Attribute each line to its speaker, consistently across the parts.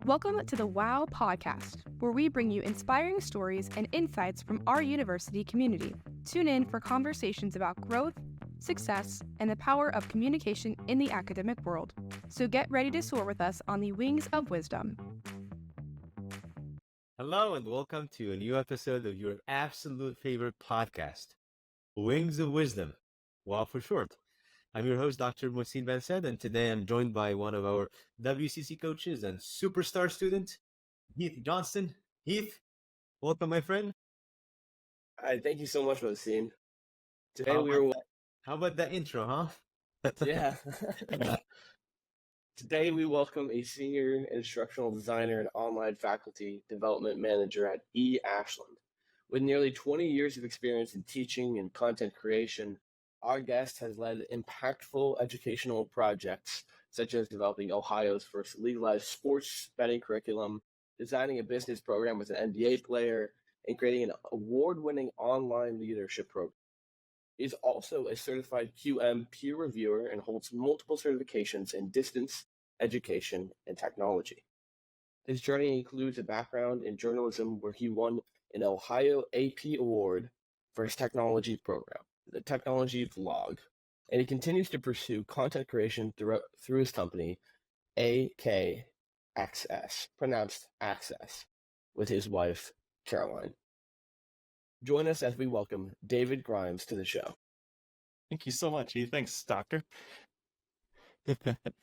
Speaker 1: Welcome to the WoW podcast, where we bring you inspiring stories and insights from our university community. Tune in for conversations about growth, success, and the power of communication in the academic world. So get ready to soar with us on the wings of wisdom.
Speaker 2: Hello and welcome to a new episode of your absolute favorite podcast, Wings of Wisdom, WoW for short. I'm your host, Dr. Mohsin Ben Said, and today I'm joined by one of our WCC coaches and superstar student, Heath Johnston. Heath, welcome, my friend.
Speaker 3: Hi, thank you so much, Mohsin. Today
Speaker 2: How about that intro, huh?
Speaker 3: Yeah. Today we welcome a senior instructional designer and online faculty development manager at Ashland. With nearly 20 years of experience in teaching and content creation, our guest has led impactful educational projects such as developing Ohio's first legalized sports betting curriculum, designing a business program with an NBA player, and creating an award-winning online leadership program. He's also a certified QM peer reviewer and holds multiple certifications in distance education and technology. His journey includes a background in journalism where he won an Ohio AP award for his technology program, the Technology Vlog, and he continues to pursue content creation through his company, AKXS, pronounced Access, with his wife, Caroline. Join us as we welcome David Grimes to the show.
Speaker 4: Thank you so much, Heath. Thanks, Doctor.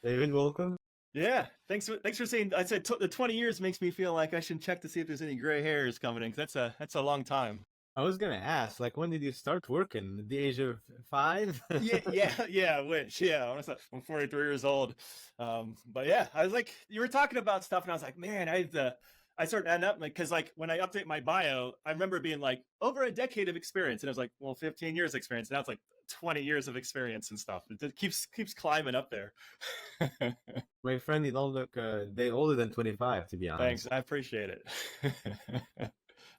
Speaker 2: David, welcome.
Speaker 4: Yeah, thanks for saying. I said the 20 years makes me feel like I should check to see if there's any gray hairs coming in. 'Cause that's a long time.
Speaker 2: I was gonna ask, when did you start working? At the age of 5?
Speaker 4: yeah. I'm 43 years old. But yeah, I was like, you were talking about stuff, and I was like, man, I started adding up, because when I update my bio, I remember being like over a decade of experience, and I was like, well, 15 years experience. Now it's like 20 years of experience and stuff. It keeps climbing up there.
Speaker 2: My friend, you don't look day older than 25, to be honest.
Speaker 4: Thanks, I appreciate it.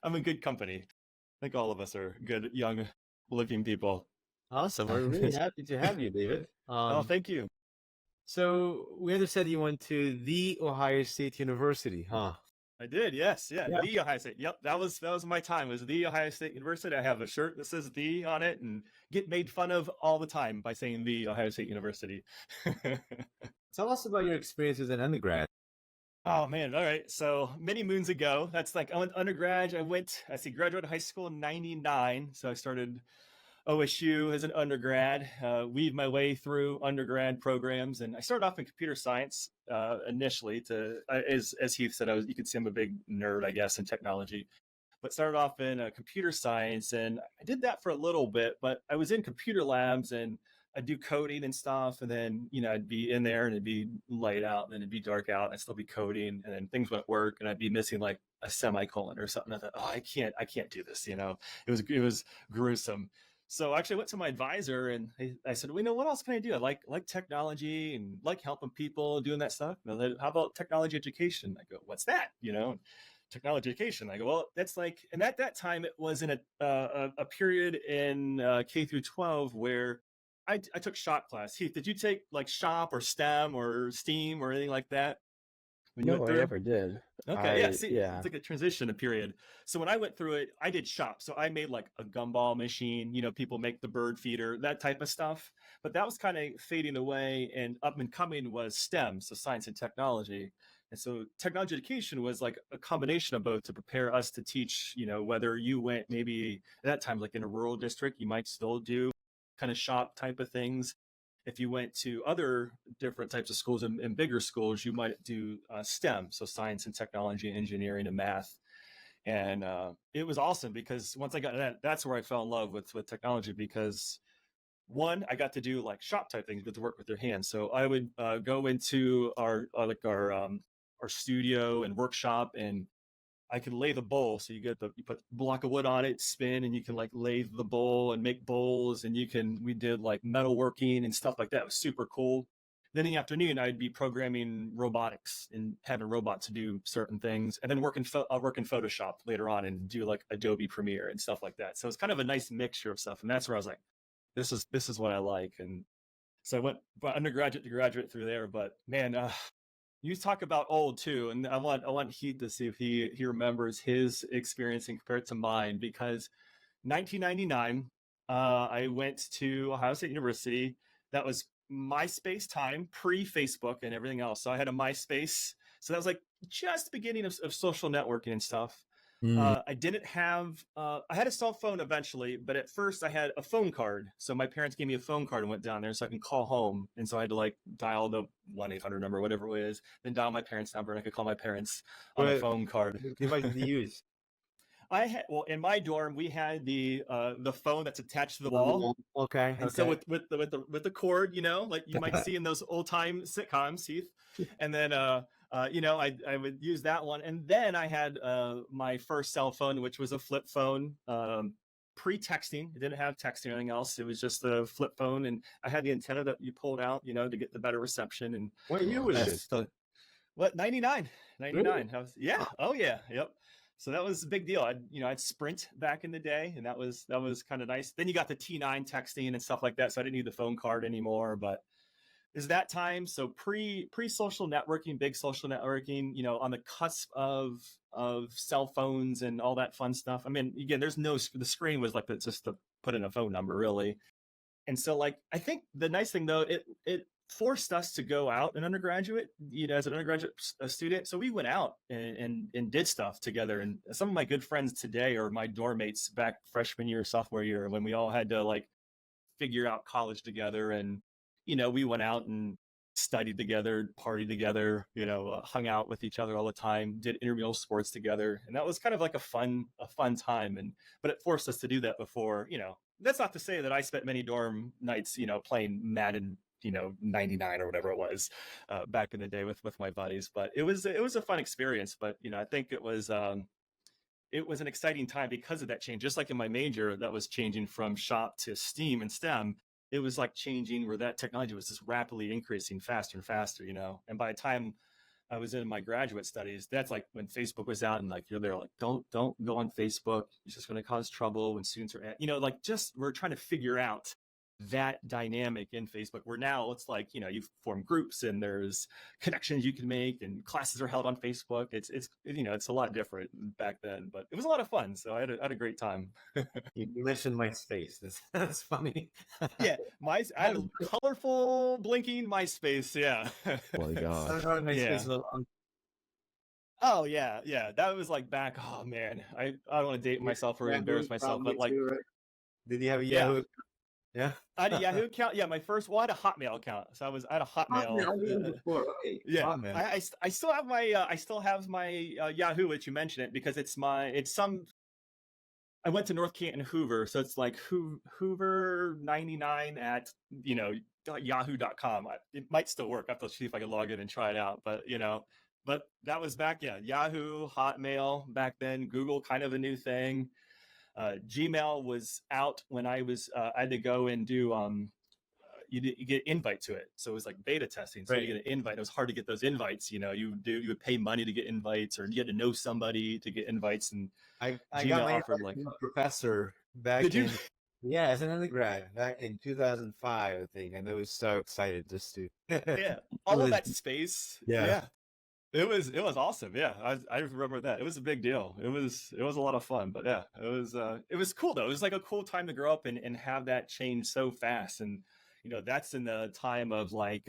Speaker 4: I'm in good company. I think all of us are good, young, living people.
Speaker 2: Awesome. We're really happy to have you, David.
Speaker 4: Thank you.
Speaker 2: So we understand you went to the Ohio State University, huh?
Speaker 4: I did, yes. Yeah. The Ohio State. Yep, that was my time. It was the Ohio State University. I have a shirt that says "the" on it, and get made fun of all the time by saying the Ohio State University.
Speaker 2: Tell us about your experience as an undergrad.
Speaker 4: Oh man, all right. So many moons ago, that's I went undergrad. Graduated high school in '99. So I started OSU as an undergrad, weaved my way through undergrad programs, and I started off in computer science initially. As Heath said, you could see I'm a big nerd, I guess, in technology. But started off in computer science, and I did that for a little bit. But I was in computer labs, and I'd do coding and stuff, and then I'd be in there, and it'd be light out, and then it'd be dark out, and I'd still be coding, and then things wouldn't work, and I'd be missing like a semicolon or something. I thought, I can't do this. It was gruesome. So actually I went to my advisor and I said, well, what else can I do? I like technology and like helping people doing that stuff. And how about technology education? I go, what's that? Technology education. I go, well, that's and at that time it was in a period in K through 12 where I took shop class. Heath, did you take shop or STEM or STEAM or anything like that?
Speaker 3: No, I never did.
Speaker 4: Okay, it's like a transition period. So when I went through it, I did shop. So I made a gumball machine, people make the bird feeder, that type of stuff. But that was kind of fading away, and up and coming was STEM, so science and technology. And so technology education was a combination of both to prepare us to teach, whether you went maybe at that time, in a rural district, you might still do kind of shop type of things. If you went to other different types of schools and bigger schools, you might do STEM, so science and technology, engineering, and math. And it was awesome because once I got that, that's where I fell in love with technology, because one, I got to do shop type things, get to work with your hands. So I would go into our studio and workshop, and I could lay the bowl. So you put a block of wood on it, spin, and you can lathe the bowl and make bowls. And we did metalworking and stuff like that. It was super cool. Then in the afternoon, I'd be programming robotics and having robots do certain things, and then I'll work in Photoshop later on and do Adobe Premiere and stuff like that. So it's kind of a nice mixture of stuff. And that's where I was like, this is what I like. And so I went from undergraduate to graduate through there. But man, You talk about old too, and I want Heath to see if he remembers his experience and compare it to mine, because 1999, I went to Ohio State University. That was MySpace time, pre-Facebook and everything else. So I had a MySpace. So that was like just beginning of social networking and stuff. I didn't have, I had a cell phone eventually, but at first I had a phone card. So my parents gave me a phone card and went down there so I can call home. And so I had to like dial the 1-800 number, whatever it is, then dial my parents' number and I could call my parents on a phone card.
Speaker 2: What device did you use?
Speaker 4: I had, well, in my dorm we had the phone that's attached to the wall.
Speaker 2: Okay.
Speaker 4: And so with the cord, you know, like you might see in those old time sitcoms, Heath. And then you know, I would use that one. And then I had my first cell phone, which was a flip phone, pre-texting. It didn't have texting or anything else. It was just a flip phone, and I had the antenna that you pulled out, you know, to get the better reception. And
Speaker 2: What year was this?
Speaker 4: what, 99.
Speaker 2: Really?
Speaker 4: I was, yeah. Oh yeah. Yep. So that was a big deal. I'd Sprint back in the day, and that was kind of nice. Then you got the T9 texting and stuff like that, so I didn't need the phone card anymore. But is that time? So pre social networking, big social networking, you know, on the cusp of cell phones and all that fun stuff. I mean, again, the screen was like just to put in a phone number, really. And so, like, I think the nice thing though, it forced us to go out an undergraduate, you know, as an undergraduate student. So we went out and did stuff together. And some of my good friends today are my dorm mates back freshman year, sophomore year, when we all had to like figure out college together. And, you know, we went out and studied together, partied together, you know, hung out with each other all the time, did intramural sports together. And that was kind of like a fun time. But it forced us to do that before, you know. That's not to say that I spent many dorm nights, you know, playing Madden, you know, 99 or whatever it was back in the day with my buddies. But it was a fun experience. But, you know, I think it was an exciting time because of that change. Just like in my major, that was changing from shop to STEAM and STEM. It was like changing where that technology was just rapidly increasing faster and faster, you know. And by the time I was in my graduate studies, that's like when Facebook was out, and like you're there like, don't go on Facebook. It's just going to cause trouble when students are you know, like, just we're trying to figure out that dynamic in Facebook, where now it's like, you know, you form groups and there's connections you can make and classes are held on Facebook. It's you know, it's a lot different back then, but it was a lot of fun. So I had a great time.
Speaker 2: You mentioned MySpace. That's funny.
Speaker 4: Yeah, I had a colorful blinking MySpace. Yeah.
Speaker 2: Oh my God. MySpace.
Speaker 4: Oh yeah. That was like back. Oh man, I don't want to date myself or embarrass myself, but like,
Speaker 2: too, right? Did you have a Yahoo? Yeah.
Speaker 4: I had a Yahoo account. Yeah, my first. Well, I had a Hotmail account. So I had a Hotmail.
Speaker 2: Before. Okay.
Speaker 4: Yeah,
Speaker 2: Hotmail.
Speaker 4: I still have my Yahoo, which you mentioned it, because it's some. I went to North Canton, Hoover, so it's like Hoover 99 at, you know, yahoo.com. It might still work. I have to see if I can log in and try it out. But, you know, that was back, yeah, Yahoo, Hotmail back then, Google, kind of a new thing. Gmail was out when I had to go and do, you get invite to it. So it was like beta testing. So
Speaker 2: right.
Speaker 4: You get an invite. It was hard to get those invites. You know, you would pay money to get invites, or you had to know somebody to get invites. And
Speaker 2: I
Speaker 4: Gmail
Speaker 2: got my
Speaker 4: offered like
Speaker 2: professor back in, yeah, as an undergrad back in 2005, I think. And I was so excited just to
Speaker 4: yeah, all of that space.
Speaker 2: Yeah.
Speaker 4: It was awesome. Yeah, I remember that. It was a big deal. It was a lot of fun. But yeah, it was cool though. It was like a cool time to grow up and have that change so fast. And you know, that's in the time of like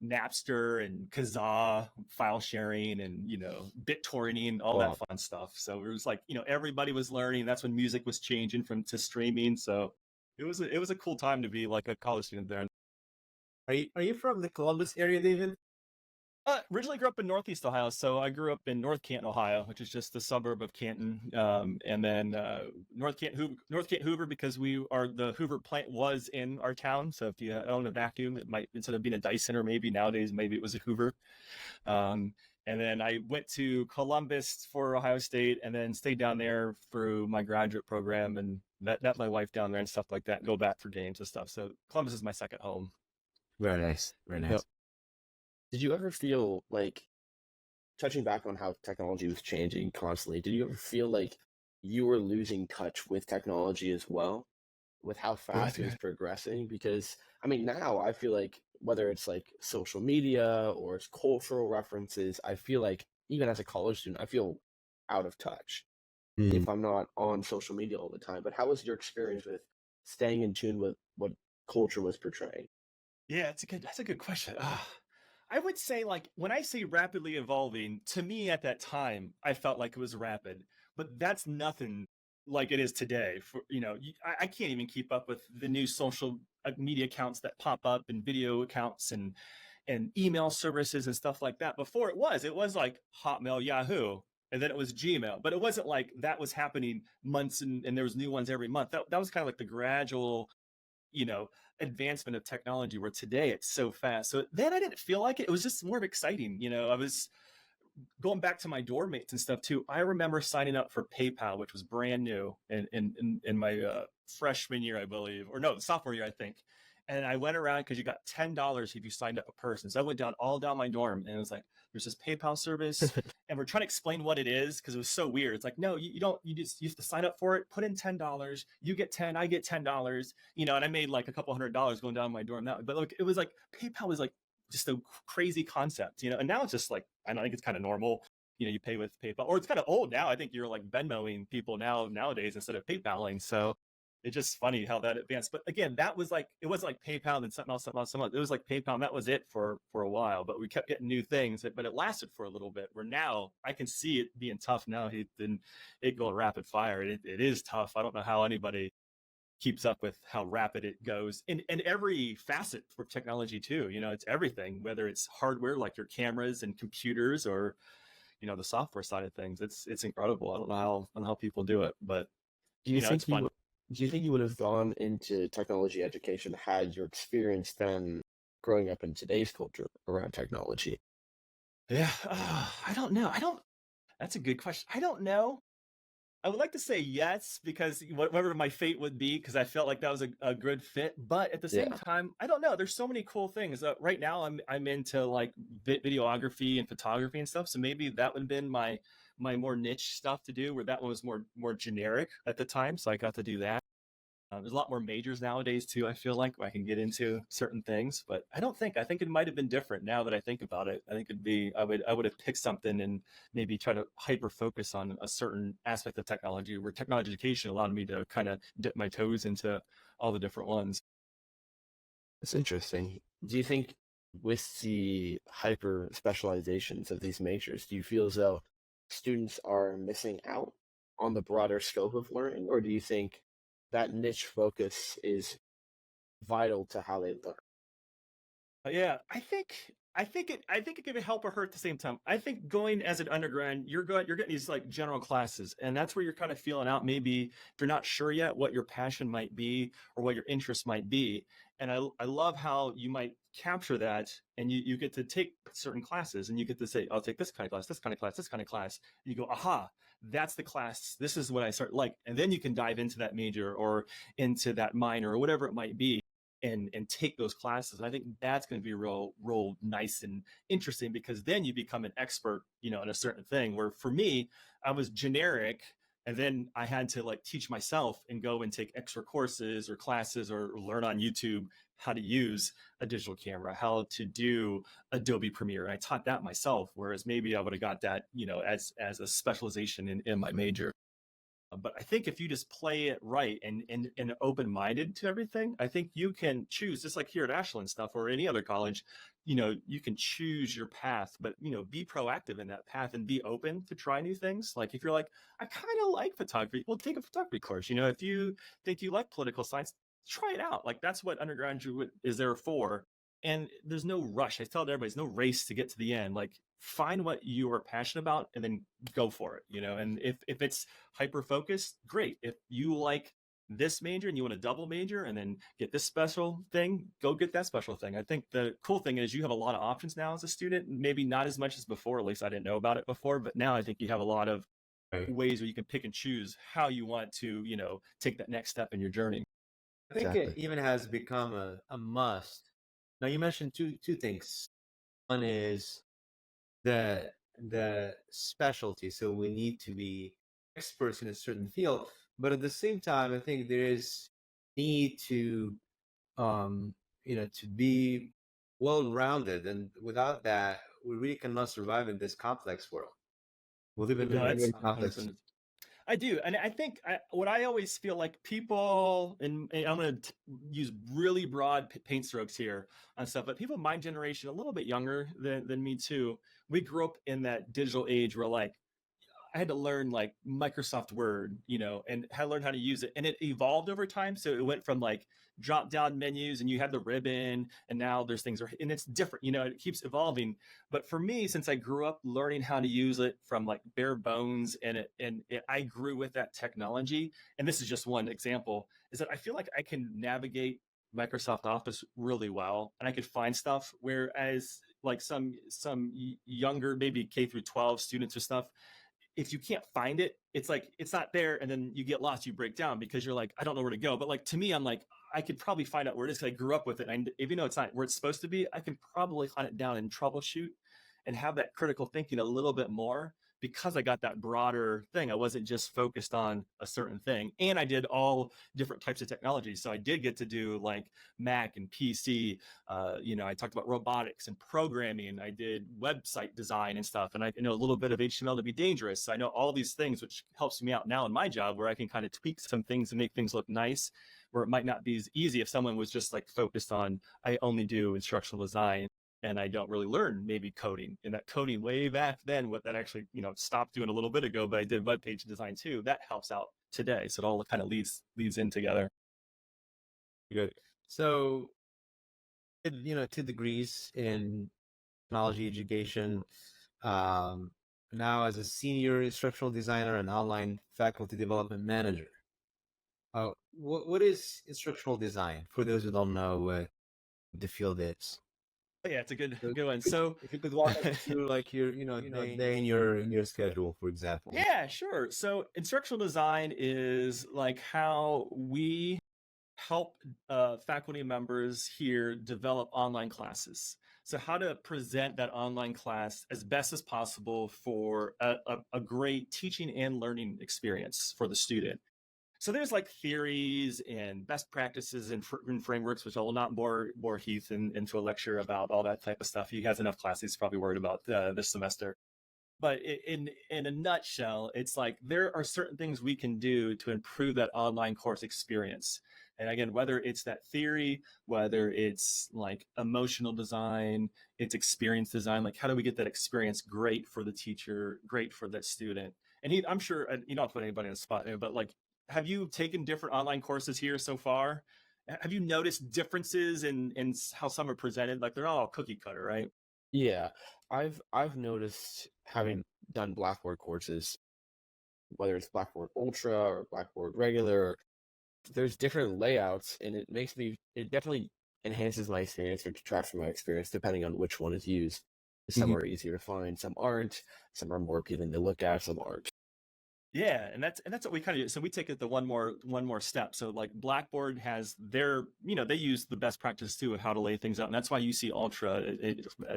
Speaker 4: Napster and Kazaa file sharing and, you know, BitTorrenting, all that fun stuff. So it was like, you know, everybody was learning. That's when music was changing to streaming. So it was a cool time to be like a college student there.
Speaker 2: Are you from the Columbus area, David?
Speaker 4: Originally grew up in Northeast Ohio, so I grew up in North Canton, Ohio, which is just the suburb of Canton, and then North Canton, Hoover, because the Hoover plant was in our town. So if you own a vacuum, it might, instead of being a Dyson, or maybe nowadays maybe it was a Hoover. And then I went to Columbus for Ohio State, and then stayed down there through my graduate program, and met my wife down there and stuff like that. And go back for games and stuff. So Columbus is my second home.
Speaker 2: Very nice. Very nice.
Speaker 4: Yep.
Speaker 3: Did you ever feel like, touching back on how technology was changing constantly, did you ever feel like you were losing touch with technology as well? with how fast it was progressing. Because I mean, now I feel like whether it's like social media or it's cultural references, I feel like even as a college student, I feel out of touch
Speaker 2: Mm.
Speaker 3: if I'm not on social media all the time. But how was your experience with staying in tune with what culture was portraying?
Speaker 4: Yeah, that's a good question. I would say, like, when I say rapidly evolving, to me at that time, I felt like it was rapid, but that's nothing like it is today. For I can't even keep up with the new social media accounts that pop up and video accounts and email services and stuff like that. Before it was like Hotmail, Yahoo, and then it was Gmail, but it wasn't like that was happening months and there was new ones every month. That was kind of like the gradual you know, advancement of technology where today it's so fast. So then I didn't feel like it. It was just more exciting. I was going back to my dorm mates and stuff too. I remember signing up for PayPal, which was brand new in my freshman year, I believe, or no, sophomore year, I think. And I went around because you got $10 if you signed up a person. So I went all down my dorm, and it was like, there's this PayPal service, and we're trying to explain what it is because it was so weird. It's like, no, you don't. You have to sign up for it. Put in $10. You get 10. I get $10. And I made like a couple $100 going down my dorm. But look, it was like PayPal was like just a crazy concept, and now it's just like, I don't think it's kind of normal. You pay with PayPal, or it's kind of old now. I think you're like Venmoing people nowadays instead of PayPaling. So it's just funny how that advanced. But again, that was like, it wasn't like PayPal and something else, something else, something else. It was like PayPal, and that was it for a while. But we kept getting new things, but it lasted for a little bit. Where now I can see it being tough now. It going rapid fire. It is tough. I don't know how anybody keeps up with how rapid it goes in every facet for technology too. It's everything, whether it's hardware like your cameras and computers, or the software side of things. It's incredible. I don't know how people do it, but
Speaker 3: Do you
Speaker 4: it's
Speaker 3: think
Speaker 4: fun.
Speaker 3: do you think you would have gone into technology education had your experience then growing up in today's culture around technology?
Speaker 4: Yeah, I don't know. That's a good question. I don't know. I would like to say yes, because whatever my fate would be, because I felt like that was a good fit. But at the same
Speaker 3: Yeah.
Speaker 4: time, I don't know. There's so many cool things. Right now, I'm into like videography and photography and stuff. So maybe that would have been my more niche stuff to do, where that one was more generic at the time. So I got to do that. There's a lot more majors nowadays too. I feel like where I can get into certain things, but I think it might have been different now that I think about it. I think I would have picked something and maybe try to hyper focus on a certain aspect of technology, where technology education allowed me to kind of dip my toes into all the different ones.
Speaker 3: It's interesting. Do you think with the hyper specializations of these majors, do you feel as though students are missing out on the broader scope of learning, or do you think that niche focus is vital to how they learn?
Speaker 4: Yeah, I think it could help or hurt at the same time. I think going as an undergrad, you're getting these like general classes, and that's where you're kind of feeling out. Maybe if you're not sure yet what your passion might be or what your interest might be. And I love how you might capture that, and you get to take certain classes, and you get to say, I'll take this kind of class, this kind of class, this kind of class. And you go, aha, that's the class. This is what I start like. And then you can dive into that major or into that minor or whatever it might be, and take those classes. And I think that's going to be real nice and interesting, because then you become an expert, in a certain thing. Where for me, I was generic, and then I had to like teach myself and go and take extra courses or classes, or learn on YouTube how to use a digital camera, how to do Adobe Premiere. And I taught that myself, whereas maybe I would have got that, as a specialization in my major. But I think if you just play it right and open minded to everything, I think you can choose, just like here at Ashland stuff or any other college. You can choose your path, but be proactive in that path and be open to try new things. Like if you're like, I kind of like photography, well, take a photography course. If you think you like political science, try it out. Like that's what undergraduate is there for. And there's no rush. I tell everybody, there's no race to get to the end. Like find what you are passionate about and then go for it. And if it's hyper focused, great. If you like this major and you want a double major and then get this special thing, go get that special thing. I think the cool thing is you have a lot of options now as a student, maybe not as much as before. At least I didn't know about it before, but now I think you have a lot of
Speaker 2: Right.
Speaker 4: ways where you can pick and choose how you want to, take that next step in your journey.
Speaker 2: I think it
Speaker 3: Exactly.
Speaker 2: even has become a must. Now you mentioned two things. One is the specialty, so we need to be experts in a certain field. But at the same time, I think there is need to, to be well-rounded, and without that, we really cannot survive in this complex world. We live in
Speaker 4: No,
Speaker 2: a
Speaker 4: that's
Speaker 2: very complex.
Speaker 4: I do. And I think what I always feel like people, and I'm going to use really broad paint strokes here on stuff, but people my generation, a little bit younger than me too, we grew up in that digital age where like I had to learn like Microsoft Word, and had to learn how to use it. And it evolved over time. So it went from like drop down menus and you had the ribbon, and now there's things, and it's different, it keeps evolving. But for me, since I grew up learning how to use it from like bare bones, I grew with that technology. And this is just one example, is that I feel like I can navigate Microsoft Office really well, and I could find stuff. Whereas like some younger, maybe K through 12 students or stuff, if you can't find it, it's like it's not there, and then you get lost, you break down because you're like, I don't know where to go. But like to me, I'm like, I could probably find out where it is because I grew up with it. And even though it's not where it's supposed to be, I can probably hunt it down and troubleshoot and have that critical thinking a little bit more because I got that broader thing. I wasn't just focused on a certain thing, and I did all different types of technology. So I did get to do like Mac and PC. I talked about robotics and programming. I did website design and stuff, and I know a little bit of HTML to be dangerous. So I know all these things, which helps me out now in my job, where I can kind of tweak some things and make things look nice, where it might not be as easy if someone was just like focused on, I only do instructional design and I don't really learn maybe coding. And that coding way back then, what that actually, stopped doing a little bit ago, but I did web page design too. That helps out today. So it all kind of leads in together.
Speaker 2: Good. So, 2 degrees in technology education. Now as a senior instructional designer and online faculty development manager. What is instructional design for those who don't know what the field is?
Speaker 4: Yeah, it's a good one. So
Speaker 2: if you could walk us through like your, day in your schedule, for example.
Speaker 4: Yeah, sure. So instructional design is like how we help faculty members here develop online classes. So how to present that online class as best as possible for a great teaching and learning experience for the student. So there's like theories and best practices and frameworks, which I will not bore Heath into a lecture about all that type of stuff. He has enough classes he's probably worried about this semester. But in a nutshell, it's like there are certain things we can do to improve that online course experience. And again, whether it's that theory, whether it's like emotional design, it's experience design, like how do we get that experience great for the teacher, great for the student? And I'm sure you don't put anybody on the spot, but like, have you taken different online courses here so far? Have you noticed differences in how some are presented? Like they're not all cookie cutter, right?
Speaker 3: Yeah, I've noticed, having done Blackboard courses, whether it's Blackboard Ultra or Blackboard regular, there's different layouts, and it definitely enhances my experience or detracts from my experience depending on which one is used. Some are easier to find, some aren't, some are more appealing to look at, some aren't.
Speaker 4: Yeah, and that's what we kind of do. So we take it the one more step. So like Blackboard has their, they use the best practice too of how to lay things out, and that's why you see Ultra,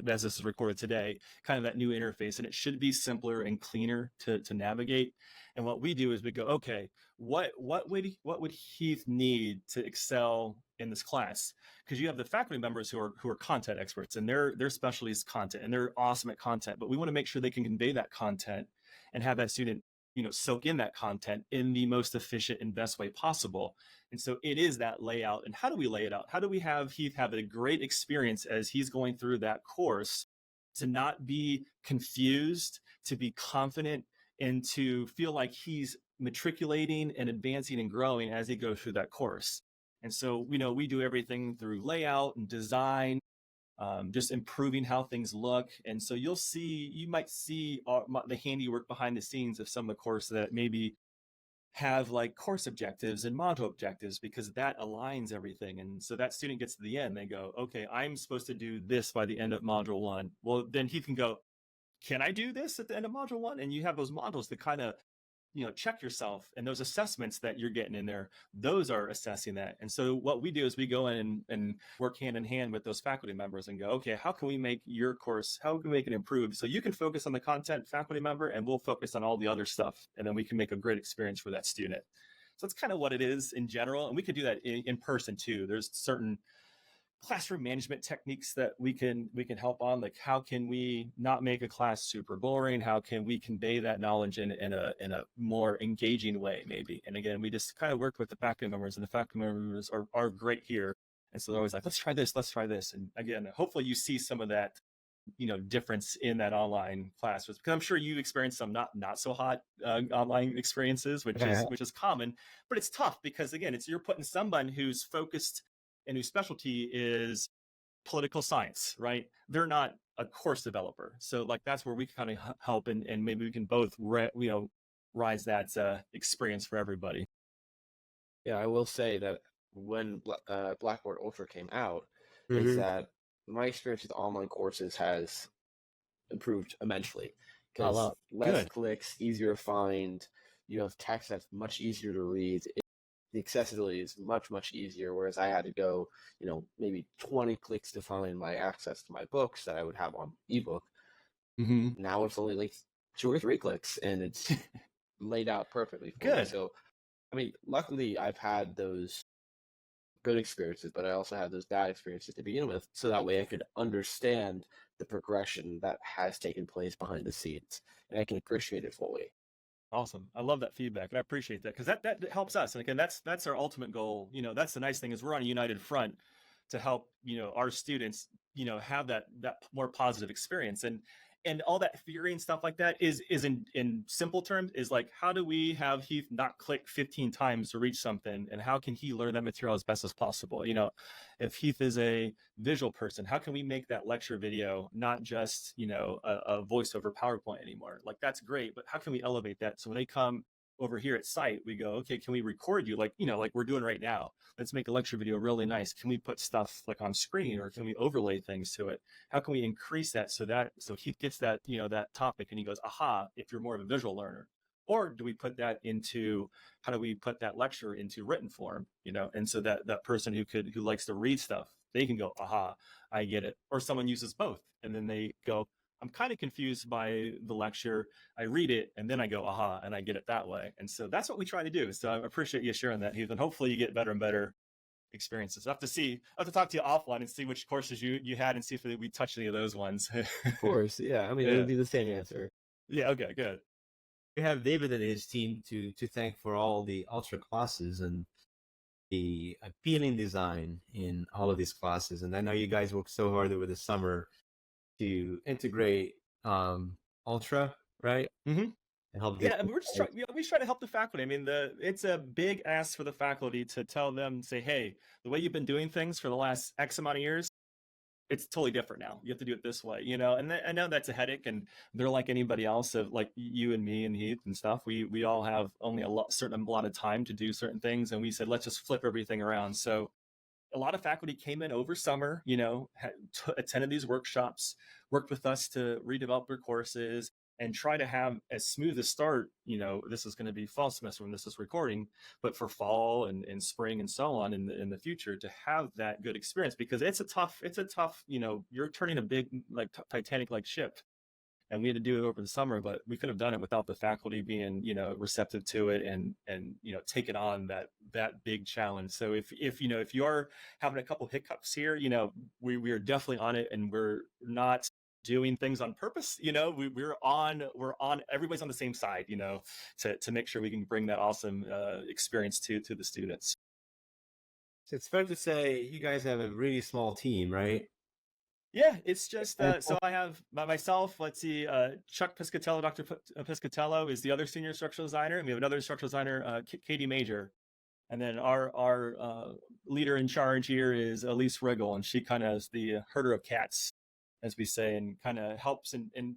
Speaker 4: as this is recorded today, kind of that new interface, and it should be simpler and cleaner to navigate. And what we do is we go, okay, what would Heath need to excel in this class? Because you have the faculty members who are content experts, and their specialty is content, and they're awesome at content, but we want to make sure they can convey that content and have that student soak in that content in the most efficient and best way possible. And so it is that layout. And how do we lay it out? How do we have Heath have a great experience as he's going through that course, to not be confused, to be confident, and to feel like he's matriculating and advancing and growing as he goes through that course? And so, we do everything through layout and design, just improving how things look. And so you might see the handiwork behind the scenes of some of the courses that maybe have like course objectives and module objectives, because that aligns everything. And so that student gets to the end, they go, okay, I'm supposed to do this by the end of module 1. Well, then he can go, can I do this at the end of module 1? And you have those modules that kind of check yourself, and those assessments that you're getting in there, those are assessing that. And so what we do is we go in and work hand in hand with those faculty members and go, okay, how can we make your course, how can we make it improve? So you can focus on the content, faculty member, and we'll focus on all the other stuff. And then we can make a great experience for that student. So that's kind of what it is in general. And we could do that in person too. There's certain classroom management techniques that we can help on, like how can we not make a class super boring, how can we convey that knowledge in a more engaging way maybe. And again, we just kind of work with the faculty members, and the faculty members are great here, and so they're always like, let's try this. And again, hopefully you see some of that difference in that online class, because I'm sure you experienced some not so hot online experiences, which is common. But it's tough because again, you're putting someone who's focused and whose specialty is political science, right? They're not a course developer. So like that's where we can kind of help, and maybe we can both rise that experience for everybody.
Speaker 3: Yeah, I will say that when Blackboard Ultra came out, is that my experience with online courses has improved immensely, because less clicks, easier to find. You have text that's much easier to read. The accessibility is much easier, whereas I had to go, maybe 20 clicks to find my access to my books that I would have on ebook. Now it's only like 2 or 3 clicks, and it's laid out perfectly for me. So, I mean, luckily I've had those good experiences, but I also had those bad experiences to begin with, so that way I could understand the progression that has taken place behind the scenes, and I can appreciate it fully.
Speaker 4: Awesome. I love that feedback, and I appreciate that, because that helps us. And again, that's our ultimate goal. That's the nice thing, is we're on a united front to help our students have that more positive experience. And all that theory and stuff like that is in simple terms is like, how do we have Heath not click 15 times to reach something, and how can he learn that material as best as possible? If Heath is a visual person, how can we make that lecture video not just a voiceover PowerPoint anymore? Like, that's great, but how can we elevate that so when they come over here at site, we go, okay, can we record you like we're doing right now? Let's make a lecture video really nice. Can we put stuff like on screen, or can we overlay things to it? How can we increase that so he gets that that topic and he goes, aha, if you're more of a visual learner? Or do we put that into, how do we put that lecture into written form, and so that person who likes to read stuff, they can go, aha, I get it. Or someone uses both, and then they go, I'm kind of confused by the lecture. I read it and then I go, aha, and I get it that way. And so that's what we try to do. So I appreciate you sharing that, Heath, and hopefully you get better and better experiences. I have to talk to you offline and see which courses you had, and see if we touched any of those ones.
Speaker 3: Of course, yeah. I mean, it would be the same answer.
Speaker 4: Yeah. Okay. Good.
Speaker 2: We have David and his team to thank for all the Ultra classes and the appealing design in all of these classes. And I know you guys worked so hard over the summer to integrate Ultra, right?
Speaker 4: Mm-hmm.
Speaker 2: And help.
Speaker 4: Yeah, we're just we try to help the faculty. I mean, it's a big ask for the faculty to tell them, say, hey, the way you've been doing things for the last X amount of years, it's totally different now. You have to do it this way, And I know that's a headache, and they're like anybody else, of like you and me and Heath and stuff. We all have only a certain amount of time to do certain things, and we said, let's just flip everything around. So a lot of faculty came in over summer, attended these workshops, worked with us to redevelop their courses, and try to have as smooth a start. This is going to be fall semester when this is recording, but for fall and spring and so on in the future, to have that good experience, because it's a tough, you're turning a big, like Titanic-like ship. And we had to do it over the summer, but we could have done it without the faculty being, receptive to it and taking on that big challenge. So if you're having a couple hiccups here, we are definitely on it, and we're not doing things on purpose. We're on, everybody's on the same side, to make sure we can bring that awesome experience to the students.
Speaker 2: So it's fair to say you guys have a really small team, right?
Speaker 4: Yeah, it's just so I have myself. Let's see, Chuck Piscatello, Dr. Piscatello is the other senior instructional designer, and we have another instructional designer, Katie Major, and then our leader in charge here is Elise Riggle, and she kind of is the herder of cats, as we say, and kind of helps and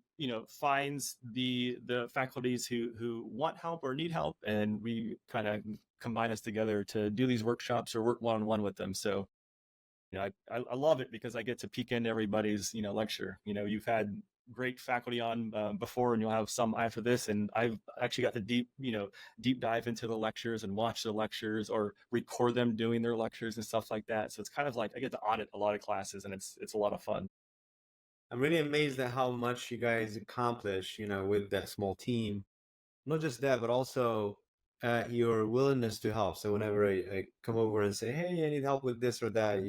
Speaker 4: finds the faculties who want help or need help, and we kind of combine us together to do these workshops or work one-on-one with them. So. I love it because I get to peek into everybody's, lecture. You've had great faculty on before, and you'll have some after this. And I've actually got to deep dive into the lectures and watch the lectures or record them doing their lectures and stuff like that. So it's kind of like I get to audit a lot of classes, and it's a lot of fun.
Speaker 2: I'm really amazed at how much you guys accomplish, with that small team. Not just that, but also at your willingness to help. So whenever I come over and say, "Hey, I need help with this or that,"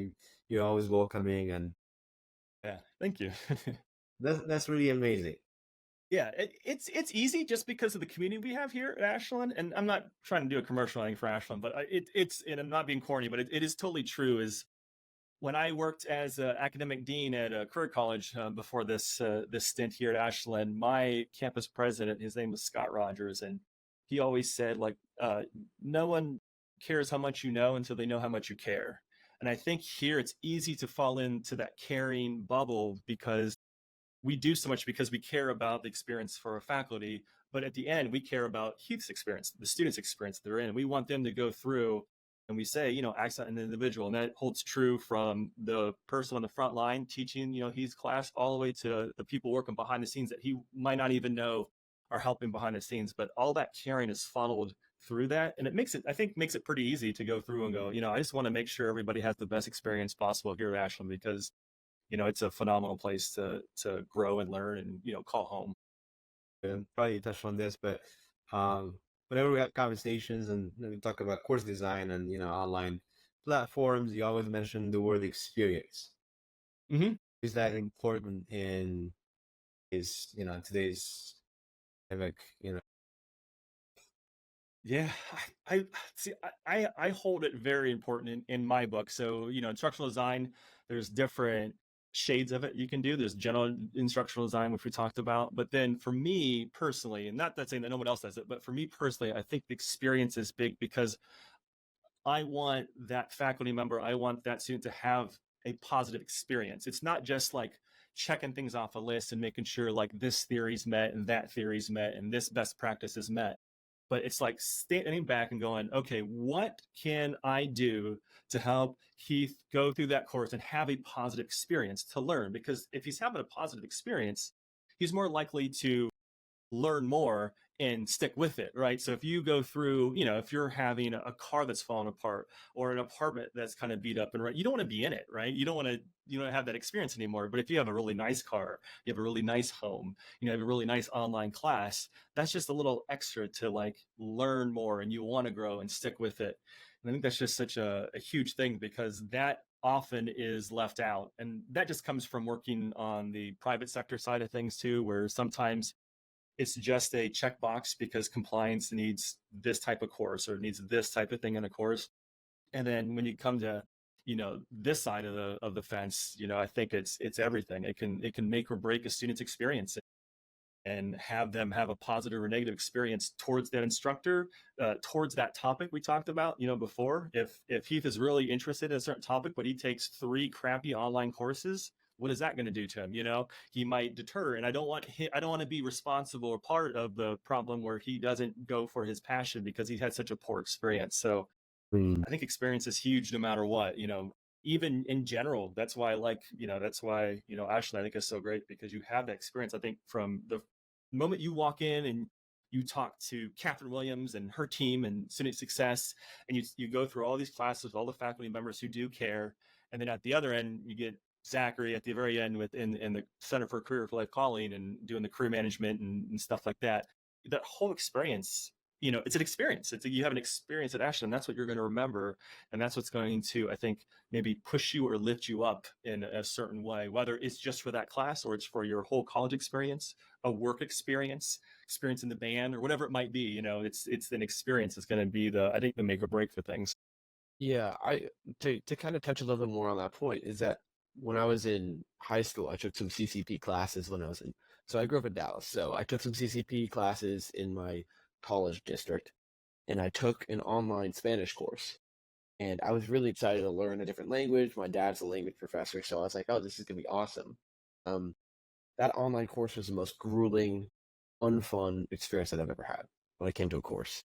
Speaker 2: you're always welcoming, and
Speaker 4: Yeah, thank you.
Speaker 2: that's really amazing.
Speaker 4: Yeah, it's easy just because of the community we have here at Ashland, and I'm not trying to do a commercial or anything for Ashland, but it's and I'm not being corny, but it is totally true. Is when I worked as an academic dean at a career college before this stint here at Ashland, my campus president, his name was Scott Rogers, and he always said like, no one cares how much you know until they know how much you care. And I think here it's easy to fall into that caring bubble because we do so much because we care about the experience for our faculty, but at the end we care about Heath's experience, the students' experience they're in. We want them to go through, and we say, acts on an individual, and that holds true from the person on the front line teaching, Heath's class, all the way to the people working behind the scenes that he might not even know are helping behind the scenes. But all that caring is funneled through that, and makes it pretty easy to go through and go, I just want to make sure everybody has the best experience possible here at Ashland because it's a phenomenal place to grow and learn and call home.
Speaker 2: And probably touched on this, but whenever we have conversations and we talk about course design and online platforms, you always mention the word experience.
Speaker 4: Mm-hmm.
Speaker 2: Is that important in today's pandemic?
Speaker 4: Yeah, I see. I hold it very important in my book. So instructional design, there's different shades of it you can do. There's general instructional design, which we talked about, but then for me personally, and not that saying that no one else does it, but for me personally, I think the experience is big because I want that faculty member, I want that student to have a positive experience. It's not just like checking things off a list and making sure like this theory's met and that theory's met and this best practice is met. But it's like standing back and going, okay, what can I do to help Heath go through that course and have a positive experience to learn? Because if he's having a positive experience, he's more likely to learn more and stick with it, right? So if you go through, if you're having a car that's falling apart or an apartment that's kind of beat up and right, you don't want to be in it, right? You don't want to have that experience anymore. But if you have a really nice car, you have a really nice home, have a really nice online class, that's just a little extra to like learn more and you want to grow and stick with it. And I think that's just such a huge thing because that often is left out. And that just comes from working on the private sector side of things too, where sometimes it's just a checkbox because compliance needs this type of course or needs this type of thing in a course. And then when you come to, this side of the fence, I think it's everything. It can make or break a student's experience and have them have a positive or negative experience towards that instructor, towards that topic we talked about, before. If Heath is really interested in a certain topic, but he takes 3 crappy online courses, what is that going to do to him? He might deter, and I don't want to be responsible or part of the problem where he doesn't go for his passion because he had such a poor experience. So I think experience is huge no matter what, even in general. That's why Ashland, I think, is so great because you have that experience. I think from the moment you walk in and you talk to Catherine Williams and her team and student success, and you go through all these classes, all the faculty members who do care. And then at the other end, you get Zachary at the very end in the Center for Career for Life Calling and doing the career management and stuff like that. That whole experience, it's an experience. You have an experience at Ashland. That's what you're going to remember. And that's what's going to, I think, maybe push you or lift you up in a certain way, whether it's just for that class or it's for your whole college experience, a work experience in the band, or whatever it might be. It's an experience that's going to be I think the make or break for things.
Speaker 3: Yeah, to kind of touch a little bit more on that point is that when I was in high school, I took some CCP classes so I grew up in Dallas. So I took some CCP classes in my college district, and I took an online Spanish course. And I was really excited to learn a different language. My dad's a language professor, so I was like, oh, this is gonna be awesome. That online course was the most grueling, unfun experience that I've ever had when I came to a course.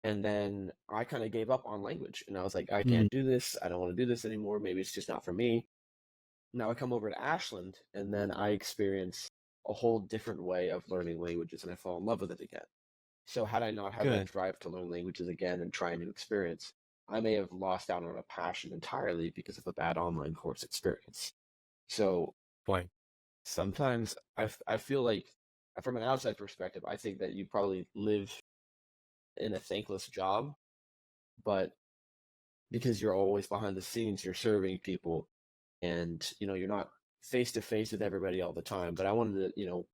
Speaker 3: And then I kind of gave up on language, and I was like, I can't do this. I don't want to do this anymore. Maybe it's just not for me. Now I come over to Ashland, and then I experience a whole different way of learning languages, and I fall in love with it again. So had I not had that drive to learn languages again and try a new experience, I may have lost out on a passion entirely because of a bad online course experience. So
Speaker 2: Point.
Speaker 3: sometimes I feel like, from an outside perspective, I think that you probably live in a thankless job, but because you're always behind the scenes, you're serving people, and you're not face to face with everybody all the time. But I wanted to,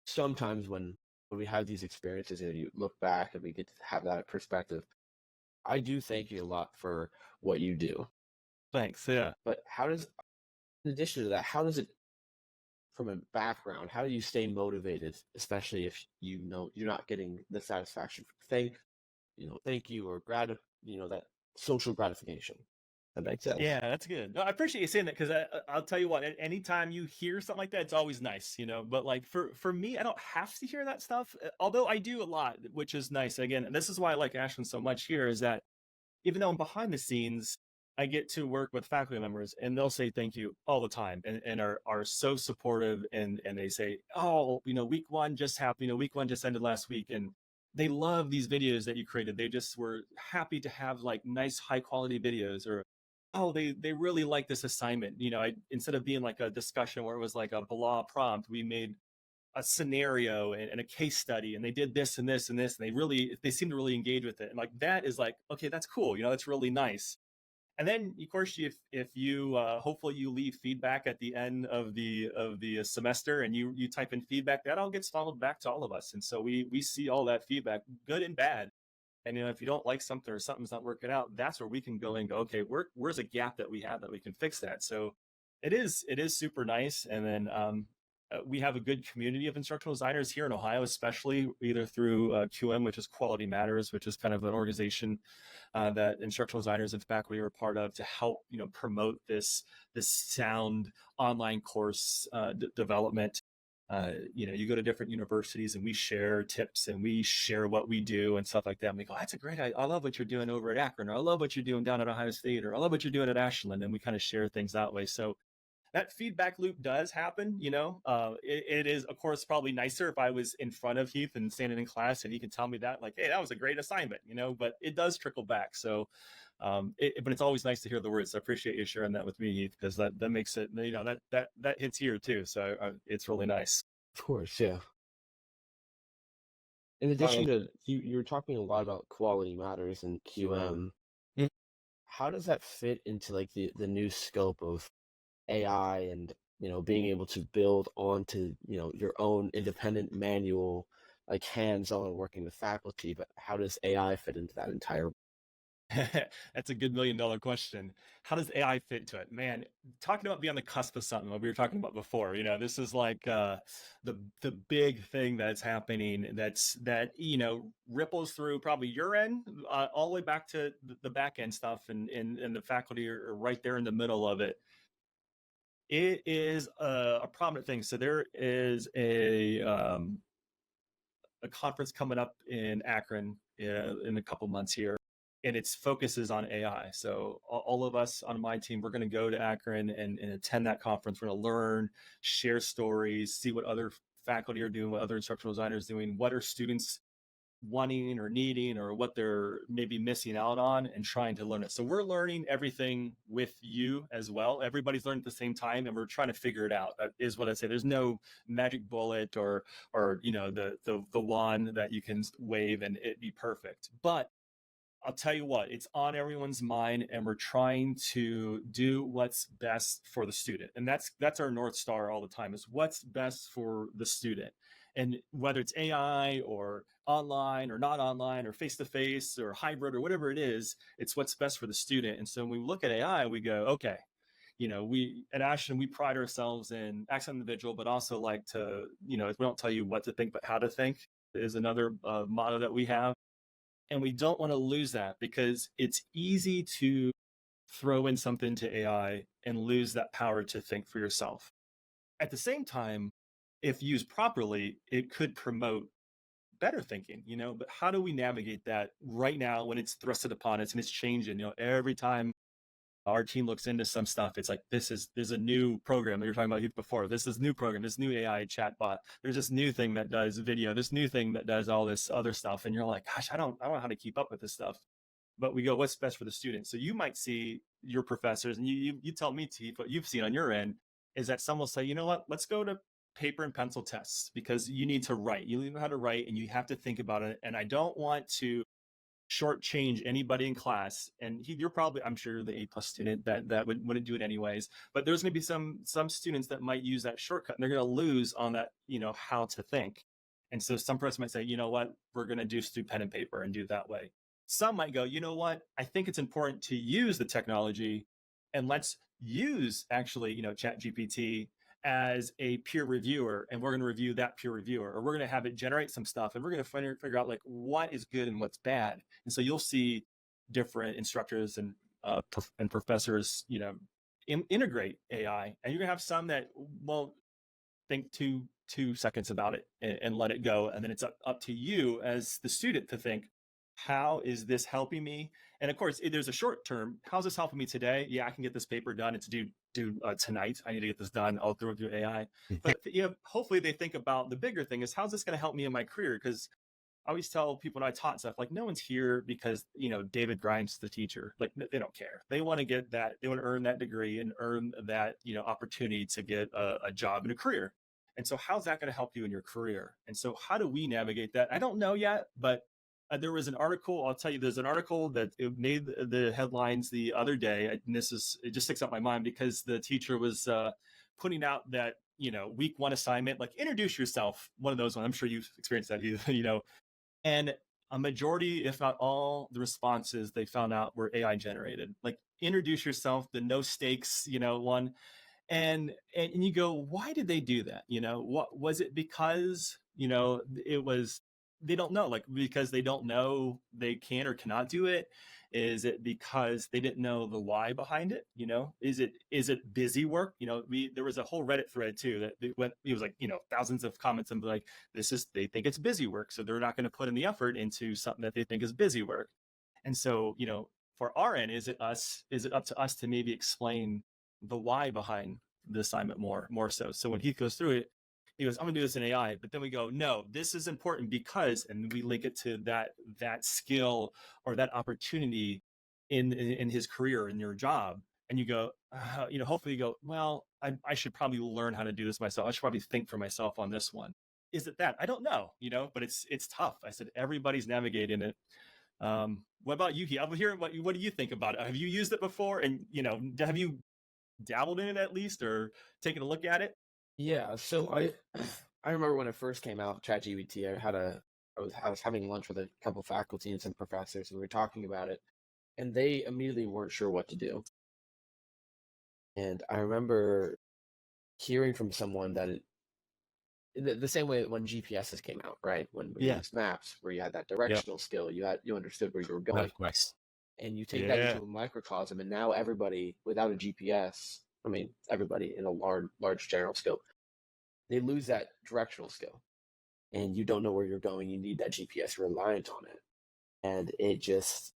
Speaker 3: sometimes when we have these experiences and you look back and we get to have that perspective, I do thank you a lot for what you do.
Speaker 4: Thanks. Yeah.
Speaker 3: But in addition to that, how does it, from a background, how do you stay motivated, especially if you're not getting the satisfaction from thank you or that social gratification? That makes sense.
Speaker 4: Yeah, that's good. No, I appreciate you saying that, because I'll tell you what, anytime you hear something like that, it's always nice, But like for me, I don't have to hear that stuff, although I do a lot, which is nice. Again, this is why I like Ashland so much here, is that even though I'm behind the scenes, I get to work with faculty members, and they'll say thank you all the time, and are so supportive, and they say, oh, week one just happened, week one just ended last week, and they love these videos that you created. They just were happy to have like nice, high quality videos, or oh, they really like this assignment. Instead of being like a discussion where it was like a blah prompt, we made a scenario and a case study, and they did this and this and this, and they seem to really engage with it. And like, that is like, okay, that's cool. That's really nice. And then of course, if you hopefully you leave feedback at the end of the semester, and you type in feedback, that all gets followed back to all of us. And so we see all that feedback, good and bad. And if you don't like something, or something's not working out, that's where we can go and go, okay, where's a gap that we have that we can fix that. So it is super nice. And then we have a good community of instructional designers here in Ohio, especially either through QM, which is Quality Matters, which is kind of an organization that instructional designers and faculty are a part of, to help promote this sound online course development. You go to different universities, and we share tips, and we share what we do and stuff like that. And we go, that's a great idea. I love what you're doing over at Akron, or I love what you're doing down at Ohio State, or I love what you're doing at Ashland. And we kind of share things that way. So that feedback loop does happen. It is, of course, probably nicer if I was in front of Heath and standing in class, and he can tell me that, like, hey, that was a great assignment, but it does trickle back. So but it's always nice to hear the words. So I appreciate you sharing that with me, Heath, because that makes it, that hits here too. So it's really nice.
Speaker 3: Of course, yeah. In addition to, you were talking a lot about Quality Matters and QM.
Speaker 2: Mm.
Speaker 3: How does that fit into like the new scope of AI, and being able to build onto your own independent manual, like hands-on working with faculty? But how does AI fit into that entire?
Speaker 4: That's a good $1 million question. How does AI fit into it? Man, talking about being on the cusp of something, what we were talking about before, this is like the big thing that's happening, that ripples through probably your end, all the way back to the back end stuff, and the faculty are right there in the middle of it. It is a prominent thing. So there is a conference coming up in Akron in a couple months here, and its focus is on AI. So all of us on my team, we're going to go to Akron and attend that conference. We're going to learn, share stories, see what other faculty are doing, what other instructional designers are doing, what are students wanting or needing, or what they're maybe missing out on, and trying to learn it. So we're learning everything with you as well. Everybody's learning at the same time, and we're trying to figure it out. That is what I say. There's no magic bullet or the wand that you can wave and it be perfect. But I'll tell you what, it's on everyone's mind, and we're trying to do what's best for the student. And that's our North Star all the time, is what's best for the student. And whether it's AI or online or not online or face-to-face or hybrid or whatever it is, it's what's best for the student. And so when we look at AI, we go, okay, we at Ashland, we pride ourselves in excellent individual, but also like to, we don't tell you what to think, but how to think is another motto that we have. And we don't want to lose that, because it's easy to throw in something to AI and lose that power to think for yourself. At the same time, if used properly, it could promote better thinking, but how do we navigate that right now when it's thrusted upon us and it's changing? Every time our team looks into some stuff, it's like, there's a new program that you're talking about before. This is new program, this new AI chatbot. There's this new thing that does video, this new thing that does all this other stuff. And you're like, gosh, I don't know how to keep up with this stuff. But we go, what's best for the student? So you might see your professors, and you tell me, T, what you've seen on your end is that some will say, you know what, let's go to paper and pencil tests because you need to write. You need to know how to write and you have to think about it. And I don't want to shortchange anybody in class. And you're probably, I'm sure, the A+ student that wouldn't do it anyways. But there's going to be some students that might use that shortcut and they're going to lose on that, how to think. And so some person might say, you know what, we're going to do pen and paper and do it that way. Some might go, you know what, I think it's important to use the technology and let's use actually, ChatGPT as a peer reviewer, and we're going to review that peer reviewer, or we're going to have it generate some stuff, and we're going to figure out like what is good and what's bad. And so you'll see different instructors and professors, integrate AI, and you're going to have some that won't think 2 seconds about it and let it go, and then it's up to you as the student to think, how is this helping me? And of course, there's a short term. How's this helping me today? Yeah, I can get this paper done. It's due tonight. I need to get this done. I'll throw it through AI. But hopefully they think about the bigger thing is how's this going to help me in my career? Because I always tell people when I taught stuff, like no one's here because, David Grimes is the teacher. Like they don't care. They want to get that. They want to earn that degree and earn that, opportunity to get a job and a career. And so how's that going to help you in your career? And so how do we navigate that? I don't know yet, but there was an article, I'll tell you, there's an article that it made the headlines the other day. And it just sticks out in my mind because the teacher was putting out that, week 1 assignment, like introduce yourself, one of those ones. I'm sure you've experienced that, and a majority, if not all the responses they found out were AI generated, like introduce yourself, the no stakes, one. And you go, why did they do that? What was it? Because, it was, they don't know, like, because they don't know they can or cannot do it. Is it because they didn't know the why behind it? Is it busy work? There was a whole Reddit thread too that it was like, thousands of comments and like, they think it's busy work. So they're not going to put in the effort into something that they think is busy work. And so, for our end, is it up to us to maybe explain the why behind the assignment more so? So when Heath goes through it, he goes, I'm gonna do this in AI, but then we go, no, this is important because, and we link it to that skill or that opportunity in his career, in your job. And you go, hopefully you go, well, I should probably learn how to do this myself. I should probably think for myself on this one. Is it that? I don't know, but it's tough. I said, everybody's navigating it. What about you, Heath? I'm hearing what do you think about it? Have you used it before? And, have you dabbled in it at least or taken a look at it?
Speaker 3: Yeah, so I remember when it first came out, ChatGPT. I was having lunch with a couple faculty and some professors, and we were talking about it, and they immediately weren't sure what to do. And I remember hearing from someone that the same way when GPSs came out, right? When we used maps, where you had that directional skill, you understood where you were going, and you take that into a microcosm, and now everybody without a GPS. I mean, everybody in a large general scope, they lose that directional skill, and you don't know where you're going. You need that GPS, reliant on it. And it just,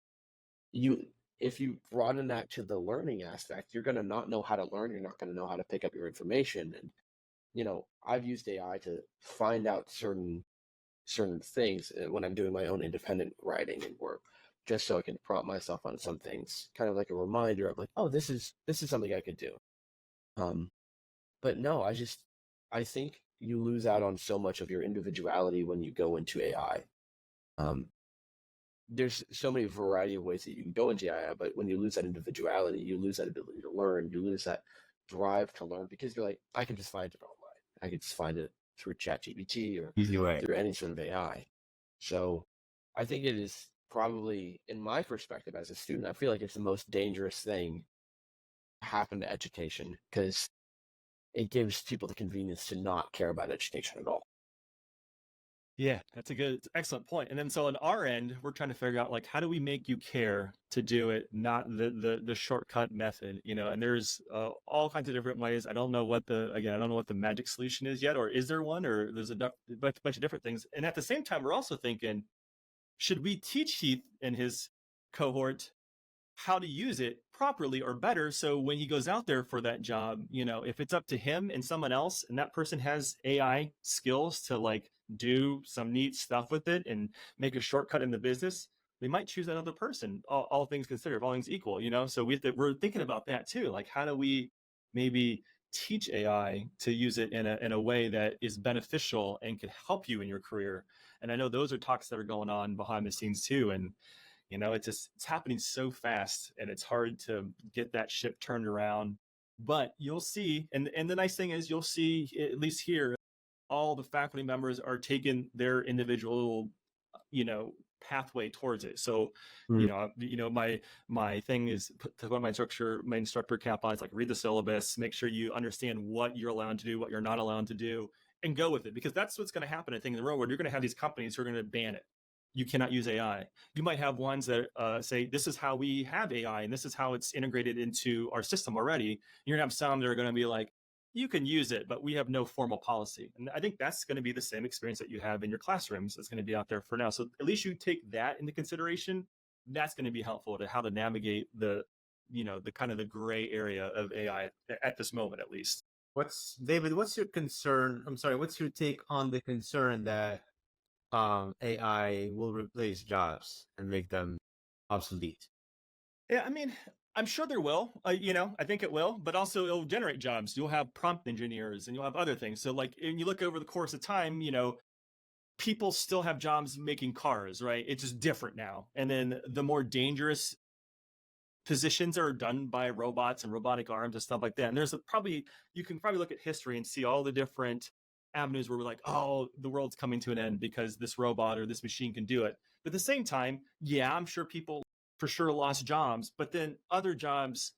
Speaker 3: if you broaden that to the learning aspect, you're going to not know how to learn. You're not going to know how to pick up your information. And, I've used AI to find out certain things when I'm doing my own independent writing and work, just so I can prompt myself on some things, kind of like a reminder of like, oh, this is something I could do. But no, I think you lose out on so much of your individuality when you go into AI. There's so many variety of ways that you can go into AI, but when you lose that individuality, you lose that ability to learn, you lose that drive to learn, because you're like, I can just find it online. I can just find it through ChatGPT or through any sort of AI. So I think it is probably, in my perspective as a student, I feel like it's the most dangerous thing happen to education, because it gives people the convenience to not care about education at all.
Speaker 4: Yeah, that's excellent point. And then so on our end, we're trying to figure out like, how do we make you care to do it, not the shortcut method, and there's all kinds of different ways. I don't know what the magic solution is yet, or is there one, or there's a bunch of different things. And at the same time, we're also thinking, should we teach Heath and his cohort how to use it properly or better, so when he goes out there for that job, if it's up to him and someone else and that person has AI skills to like do some neat stuff with it and make a shortcut in the business, they might choose that other person, all things considered, all things equal, so we're thinking about that too. Like, how do we maybe teach AI to use it in a way that is beneficial and can help you in your career. And I know those are talks that are going on behind the scenes too. And it's happening so fast, and it's hard to get that ship turned around. But you'll see, and the nice thing is you'll see, at least here, all the faculty members are taking their individual, pathway towards it. So,
Speaker 2: Mm.
Speaker 4: my thing is to put my instructor cap on. It's like, read the syllabus, make sure you understand what you're allowed to do, what you're not allowed to do, and go with it, because that's what's going to happen. I think in the real world, you're going to have these companies who are going to ban it. You cannot use AI. You might have ones that say, this is how we have AI and this is how it's integrated into our system already. You're going to have some that are going to be like, you can use it, but we have no formal policy. And I think that's going to be the same experience that you have in your classrooms that's going to be out there for now. So at least you take that into consideration. That's going to be helpful to how to navigate the kind of the gray area of AI at this moment, at least.
Speaker 2: David, what's your concern? I'm sorry, what's your take on the concern that AI will replace jobs and make them obsolete?
Speaker 4: Yeah, I mean, I'm sure there will. I think it will, but also it'll generate jobs. You'll have prompt engineers and you'll have other things. So, like, when you look over the course of time, people still have jobs making cars, right? It's just different now. And then the more dangerous positions are done by robots and robotic arms and stuff like that. And you can probably look at history and see all the different avenues where we're like, oh, the world's coming to an end because this robot or this machine can do it. But at the same time, yeah, I'm sure people for sure lost jobs, but then other jobs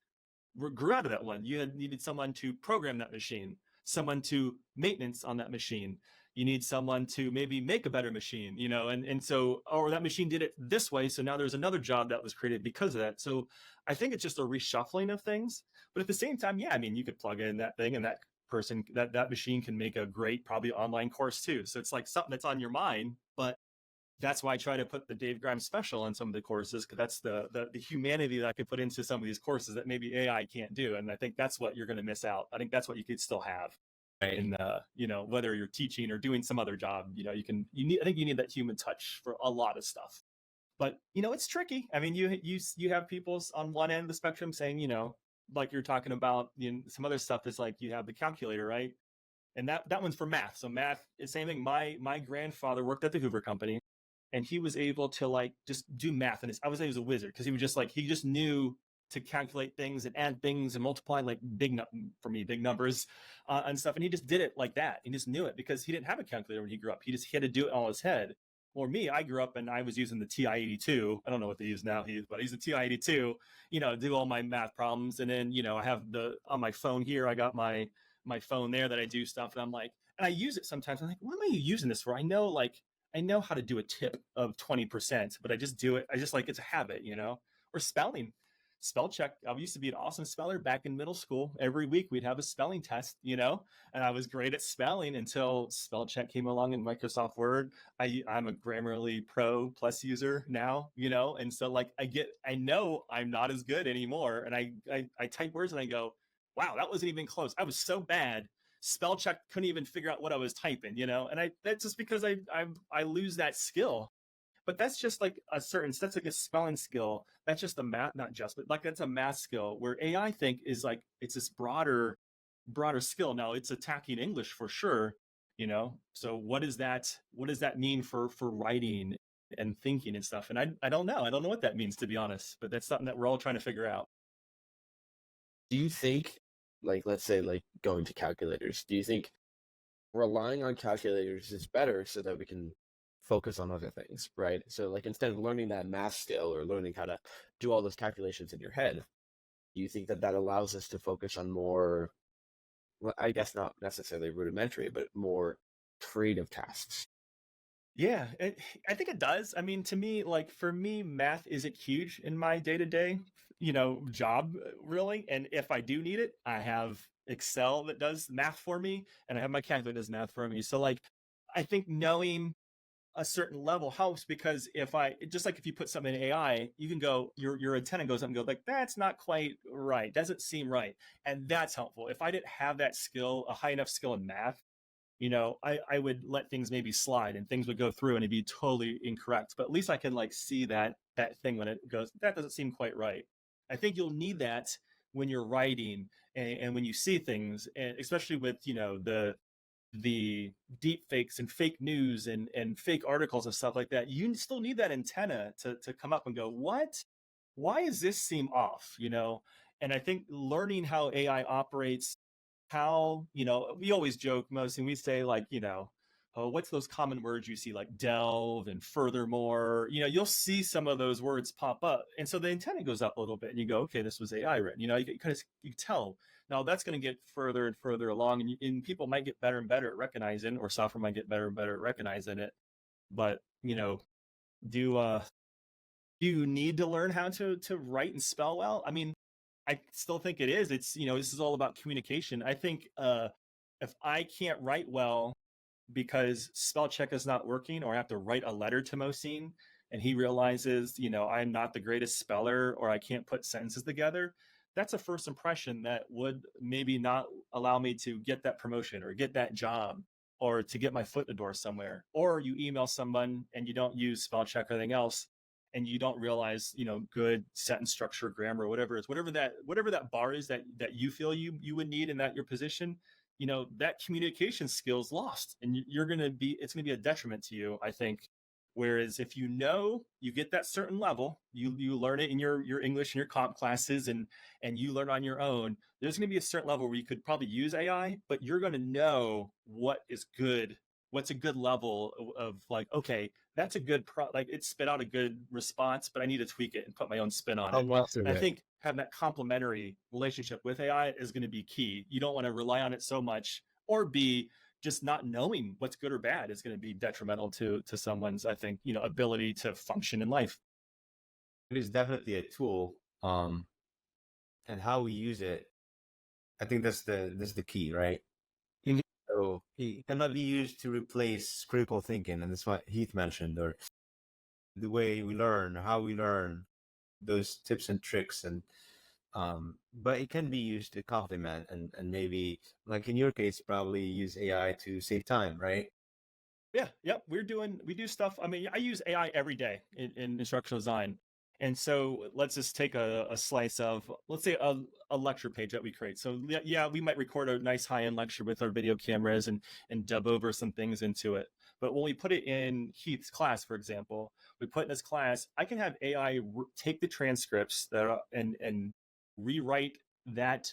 Speaker 4: grew out of that one. You needed someone to program that machine, someone to maintenance on that machine. You need someone to maybe make a better machine, and so, or that machine did it this way. So now there's another job that was created because of that. So I think it's just a reshuffling of things. But at the same time, yeah, I mean, you could plug in that thing and that person, that machine can make a great, probably online course too. So it's like something that's on your mind, but that's why I try to put the Dave Grimes special on some of the courses, because that's the humanity that I could put into some of these courses that maybe AI can't do. And I think that's what you're going to miss out. I think that's what you could still have.
Speaker 2: Right.
Speaker 4: In whether you're teaching or doing some other job, I think you need that human touch for a lot of stuff. But it's tricky. I mean, you have people on one end of the spectrum saying, like you're talking about, some other stuff is like, you have the calculator, right? And that one's for math. So math is same thing. My grandfather worked at the Hoover Company, and he was able to like just do math. And I was say he was a wizard, because he was just like, he just knew to calculate things and add things and multiply like big numbers and stuff. And he just did it like that. He just knew it because he didn't have a calculator when he grew up. He had to do it all his head. Or me, I grew up and I was using the TI-82. I don't know what they use now, but I use the TI-82, do all my math problems. And then, I have on my phone here, I got my phone there that I do stuff. And I'm like, and I use it sometimes. I'm like, what am I using this for? I know how to do a tip of 20%, but I just do it. I just like, it's a habit, or spelling. Spell check. I used to be an awesome speller back in middle school. Every week we'd have a spelling test, and I was great at spelling until spell check came along in Microsoft Word. I'm a Grammarly Pro Plus user now, and so like I know I'm not as good anymore. And I type words and I go, wow, that wasn't even close. I was so bad. Spell check couldn't even figure out what I was typing, and that's just because I lose that skill. But that's just like that's like a spelling skill. That's just a math, not just, but like that's a math skill, where AI, I think, is like, it's this broader skill. Now it's attacking English for sure, so what does that mean for writing and thinking and stuff? And I don't know what that means, to be honest, but that's something that we're all trying to figure out.
Speaker 3: Do you think, like, let's say, like, going to calculators, do you think relying on calculators is better so that we can focus on other things, right? So like, instead of learning that math skill or learning how to do all those calculations in your head, do you think that allows us to focus on more, well, I guess not necessarily rudimentary, but more creative tasks?
Speaker 4: Yeah, I think it does. I mean, to me, like, for me, math isn't huge in my day-to-day, job, really. And if I do need it, I have Excel that does math for me, and I have my calculator that does math for me. So like, I think knowing a certain level helps, because if you put something in AI, you can go, your antenna goes up and go like, that's not quite right, doesn't seem right. And that's helpful. If I didn't have that skill, a high enough skill in math, I would let things maybe slide and things would go through and it'd be totally incorrect. But at least I can like see that thing when it goes, that doesn't seem quite right. I think you'll need that when you're writing and when you see things, and especially with, the deep fakes and fake news and fake articles and stuff like that, you still need that antenna to come up and go, what? Why does this seem off? And I think learning how AI operates, how, we always joke most, and we say like, oh, what's those common words you see like delve and furthermore, you'll see some of those words pop up. And so the antenna goes up a little bit and you go, okay, this was AI written, you tell. Now that's going to get further and further along, and people might get better and better at recognizing, or software might get better and better at recognizing it. But, do you need to learn how to write and spell well? I mean, I still think it is. It's, this is all about communication. I think if I can't write well because spell check is not working, or I have to write a letter to Mohsin and he realizes, I'm not the greatest speller, or I can't put sentences together, that's a first impression that would maybe not allow me to get that promotion or get that job or to get my foot in the door somewhere. Or you email someone and you don't use spell check or anything else, and you don't realize, good sentence structure, grammar, whatever it is, whatever that bar is that you feel you would need in that your position, that communication skills lost, and it's going to be a detriment to you, I think. Whereas if you get that certain level, you learn it in your English and your comp classes, and you learn on your own, there's going to be a certain level where you could probably use AI, but you're going to know what is good, what's a good level of like, okay, that's a good like it spit out a good response, but I need to tweak it and put my own spin on it. And I think having that complementary relationship with AI is going to be key. You don't want to rely on it so much, or be just not knowing what's good or bad is going to be detrimental to someone's, I think, ability to function in life.
Speaker 2: It is definitely a tool, and how we use it, I think that's the key, right? So it cannot be used to replace critical thinking, and that's what Heath mentioned, or the way we learn, how we learn, those tips and tricks, and but it can be used to complement and maybe, like in your case, probably use AI to save time, right?
Speaker 4: Yeah, yep. We do stuff. I mean, I use AI every day in instructional design. And so let's just take a slice of, let's say, a lecture page that we create. So yeah, we might record a nice high-end lecture with our video cameras and dub over some things into it. But when we put it in Heath's class, for example, we put in this class, I can have AI take the transcripts that are, and rewrite that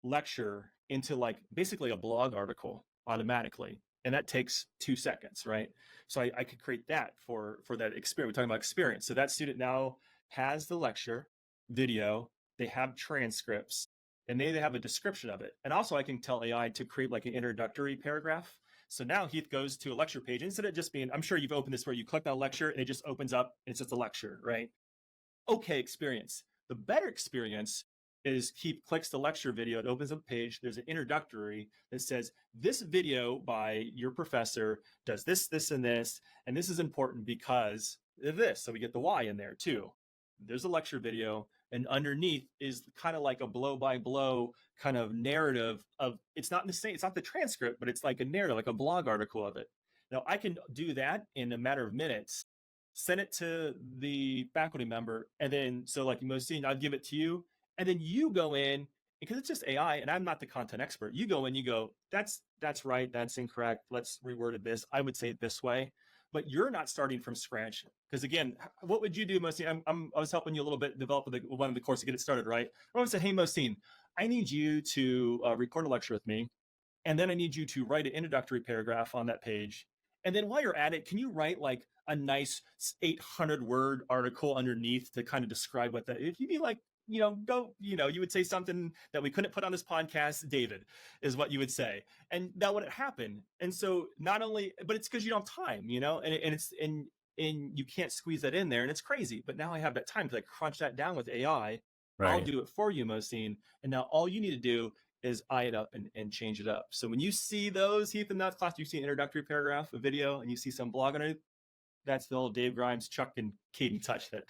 Speaker 4: lecture into like basically a blog article automatically. And that takes 2 seconds, right? So I could create that for that experience. We're talking about experience. So that student now has the lecture video, they have transcripts, and they have a description of it. And also I can tell AI to create like an introductory paragraph. So now Heath goes to a lecture page, instead of just being, I'm sure you've opened this where you click on a lecture and it just opens up and it's just a lecture, right? Okay, experience. The better experience is Keith clicks the lecture video, it opens up a page, there's an introductory that says, this video by your professor does this, this, and this is important because of this. So we get the why in there too. There's a lecture video, and underneath is kind of like a blow-by-blow kind of narrative of, it's not the transcript, but it's like a narrative, like a blog article of it. Now I can do that in a matter of minutes, send it to the faculty member, and then, so like Mohsin, I'll give it to you, and then you go in, because it's just AI and I'm not the content expert, you go in, you go, that's right, that's incorrect, let's reword it this, I would say it this way. But you're not starting from scratch, because again, what would you do, Mohsin? I was helping you a little bit develop one of the course to get it started, right? I would say, hey, Mohsin, I need you to record a lecture with me, and then I need you to write an introductory paragraph on that page. And then while you're at it, can you write like a nice 800-word article underneath to kind of describe what that, if you'd be like, you would say something that we couldn't put on this podcast, David, is what you would say. And that wouldn't happen. And so not only, but it's because you don't have time, and you can't squeeze that in there, and it's crazy. But now I have that time to like crunch that down with AI. Right. I'll do it for you, Mohsin. And now all you need to do is eye it up and change it up. So when you see those, Heath, in that class, you see an introductory paragraph, a video, and you see some blog underneath, that's the old Dave Grimes, Chuck, and Katie touch that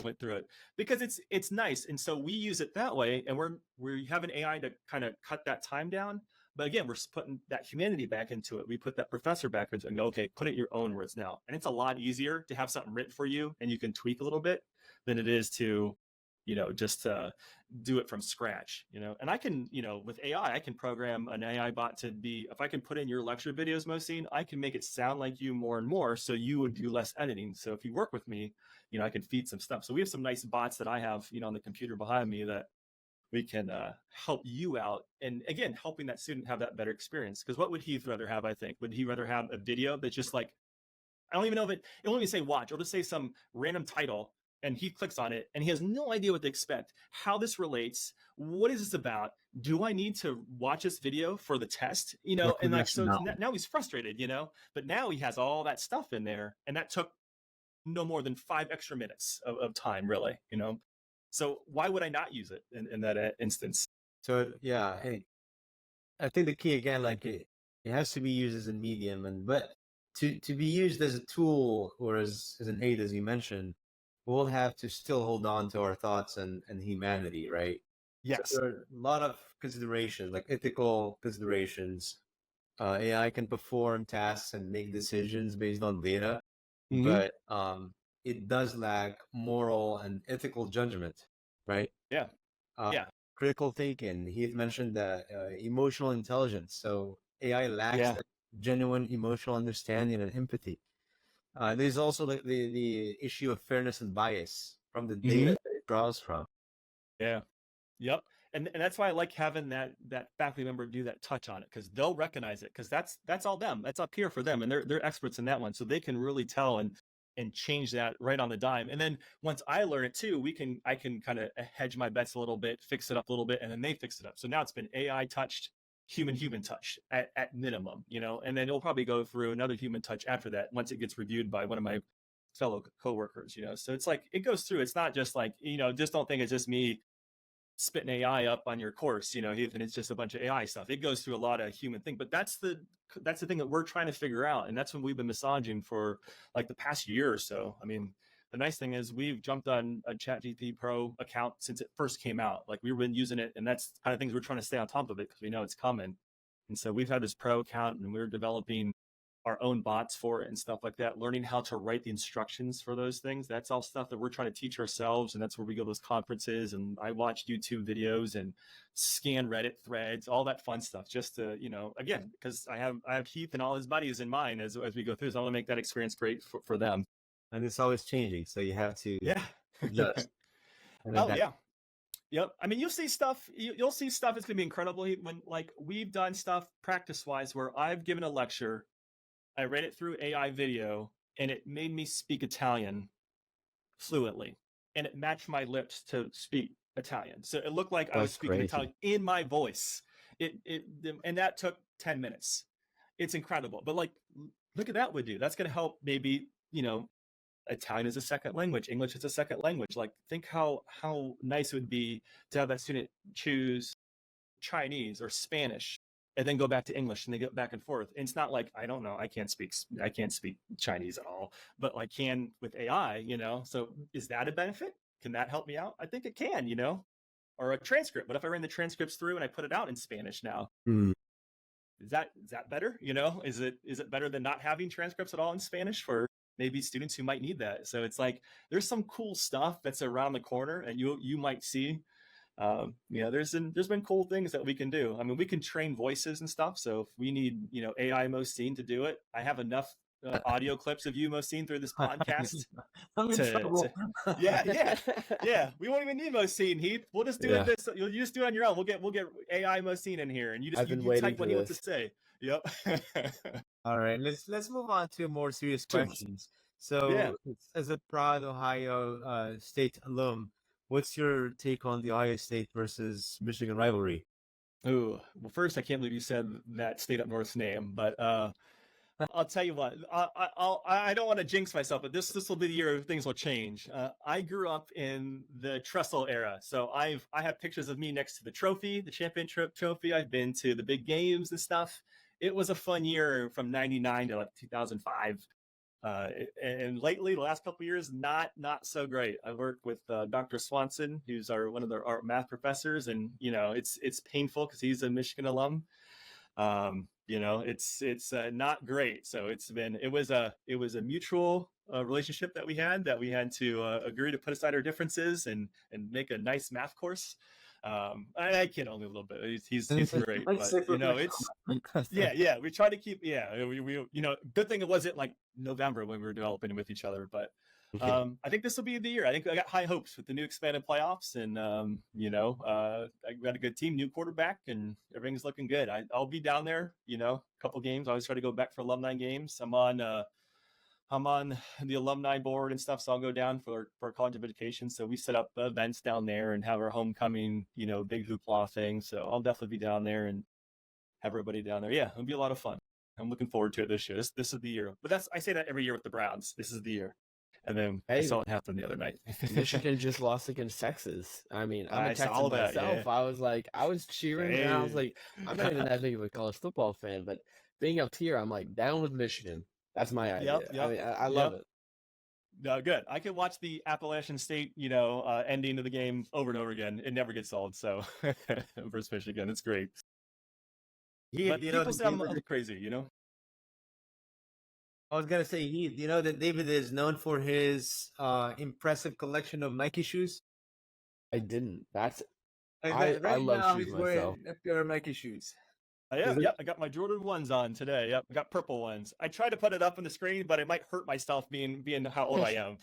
Speaker 4: went through it, because it's nice. And so we use it that way, and we have an AI to kind of cut that time down. But again, we're putting that humanity back into it. We put that professor back into it and go, okay, put it in your own words now. And it's a lot easier to have something written for you and you can tweak a little bit than it is to, just to do it from scratch, and I can, with AI, I can program an AI bot to be, if I can put in your lecture videos, Mohsin, I can make it sound like you more and more. So you would do less editing. So if you work with me, I can feed some stuff. So we have some nice bots that I have, on the computer behind me that we can help you out. And again, helping that student have that better experience. Because what would Heath rather have, I think? Would he rather have a video that's just like, I don't even know if it won't even say watch. It'll just say some random title and he clicks on it and he has no idea what to expect, how this relates, what is this about? Do I need to watch this video for the test? And like, so now he's frustrated, but now he has all that stuff in there, and that took no more than 5 extra minutes of time, really, So why would I not use it in that instance?
Speaker 2: So yeah, hey, I think the key again, like it has to be used as a medium, but to be used as a tool or as an aid, as you mentioned, we'll have to still hold on to our thoughts and humanity, right?
Speaker 4: Yes.
Speaker 2: So there are a lot of considerations, like ethical considerations. AI can perform tasks and make decisions based on data, but it does lack moral and ethical judgment, right?
Speaker 4: Yeah. Yeah.
Speaker 2: Critical thinking. He had mentioned that emotional intelligence. So AI lacks that genuine emotional understanding and empathy. There's also the issue of fairness and bias from the data that it draws from.
Speaker 4: Yeah. Yep. And that's why I like having that faculty member do that touch on it, because they'll recognize it, because that's all them. That's up here for them, and they're experts in that one, so they can really tell and change that right on the dime. And then once I learn it too, I can kind of hedge my bets a little bit, fix it up a little bit, and then they fix it up. So now it's been AI touched, human touch at minimum, and then it'll probably go through another human touch after that once it gets reviewed by one of my fellow coworkers. So it's like it goes through. It's not just like, just don't think it's just me spitting AI up on your course, and it's just a bunch of AI stuff. It goes through a lot of human thing, but that's the thing that we're trying to figure out. And that's what we've been massaging for like the past year or so. I mean, the nice thing is we've jumped on a ChatGPT Pro account since it first came out. Like, we've been using it, and that's the kind of things we're trying to stay on top of it because we know it's coming. And so we've had this Pro account, and we're developing our own bots for it and stuff like that, learning how to write the instructions for those things. That's all stuff that we're trying to teach ourselves. And that's where we go to those conferences, and I watch YouTube videos and scan Reddit threads, all that fun stuff, just to, again, because I have Heath and all his buddies in mind as we go through. So I want to make that experience great for them.
Speaker 2: And it's always changing. So you have to adjust.
Speaker 4: Yeah. Yep. I mean, you'll see stuff. You'll see stuff. It's going to be incredible when, like, we've done stuff practice-wise where I've given a lecture, I read it through AI video, and it made me speak Italian fluently, and it matched my lips to speak Italian. So it looked like I was speaking Italian in my voice. And that took 10 minutes. It's incredible. But like, look at that would do. That's going to help maybe, Italian is a second language, English is a second language. Like, think how nice it would be to have that student choose Chinese or Spanish and then go back to English, and they get back and forth. And it's not like, I don't know, I can't speak Chinese at all, but like can with AI, so is that a benefit? Can that help me out? I think it can, or a transcript. What if I ran the transcripts through and I put it out in Spanish now? Is that better? Is it better than not having transcripts at all in Spanish for maybe students who might need that? So it's like, there's some cool stuff that's around the corner, and you might see, there's been cool things that we can do. I mean, we can train voices and stuff. So if we need, AI Mohsin to do it, I have enough audio clips of you, Mohsin, through this podcast. Yeah. We won't even need Mohsin, Heath. We'll just do it this. You'll just do it on your own. We'll get AI Mohsin in here, and you just you type what he wants to say. Yep.
Speaker 2: All right, let's move on to more serious questions. So, as a proud Ohio State alum, what's your take on the Ohio State versus Michigan rivalry?
Speaker 4: Oh, well, first, I can't believe you said that State Up North's name, but I'll tell you what, I don't want to jinx myself, but this will be the year things will change. I grew up in the Tressel era, so I have pictures of me next to the trophy, the championship trophy. I've been to the big games and stuff. It was a fun year from 99 to like 2005. And lately, the last couple of years, not so great. I worked with Dr. Swanson, who's one of our math professors, and it's painful because he's a Michigan alum. It's not great. So it was a mutual relationship that we had to agree to put aside our differences and make a nice math course. I kid only a little bit. He's great, but it's yeah. We try to keep we good thing it wasn't like November when we were developing with each other, but
Speaker 2: Okay.
Speaker 4: I think this will be the year. I think I got high hopes with the new expanded playoffs, and I got a good team, new quarterback, and everything's looking good. I'll be down there, a couple games. I always try to go back for alumni games. I'm on the alumni board and stuff, so I'll go down for college of education. So we set up events down there and have our homecoming, big hoopla thing. So I'll definitely be down there and have everybody down there. Yeah, it'll be a lot of fun. I'm looking forward to it this year. This is the year. But I say that every year with the Browns. This is the year. And then I saw it happen the other night.
Speaker 3: Michigan just lost against Texas. I mean, I'm
Speaker 4: I
Speaker 3: a Texan
Speaker 4: saw that,
Speaker 3: myself.
Speaker 4: yeah.
Speaker 3: I was cheering, and I was like, I'm not even that big of a college football fan, but being up here, I'm like, down with Michigan. That's my idea.
Speaker 4: Yep.
Speaker 3: I mean, I love it.
Speaker 4: No, good. I can watch the Appalachian State, ending of the game over and over again. It never gets old. So versus Michigan, it's great. But people say I'm crazy,
Speaker 2: I was gonna say that David is known for his impressive collection of Nike shoes.
Speaker 3: I didn't. That's
Speaker 2: I
Speaker 3: love
Speaker 2: now
Speaker 3: shoes
Speaker 2: he's wearing
Speaker 3: myself.
Speaker 2: a pair of Nike shoes.
Speaker 4: Yep. I got my Jordan 1s on today. Yep, I got purple ones. I tried to put it up on the screen, but it might hurt myself being how old I am.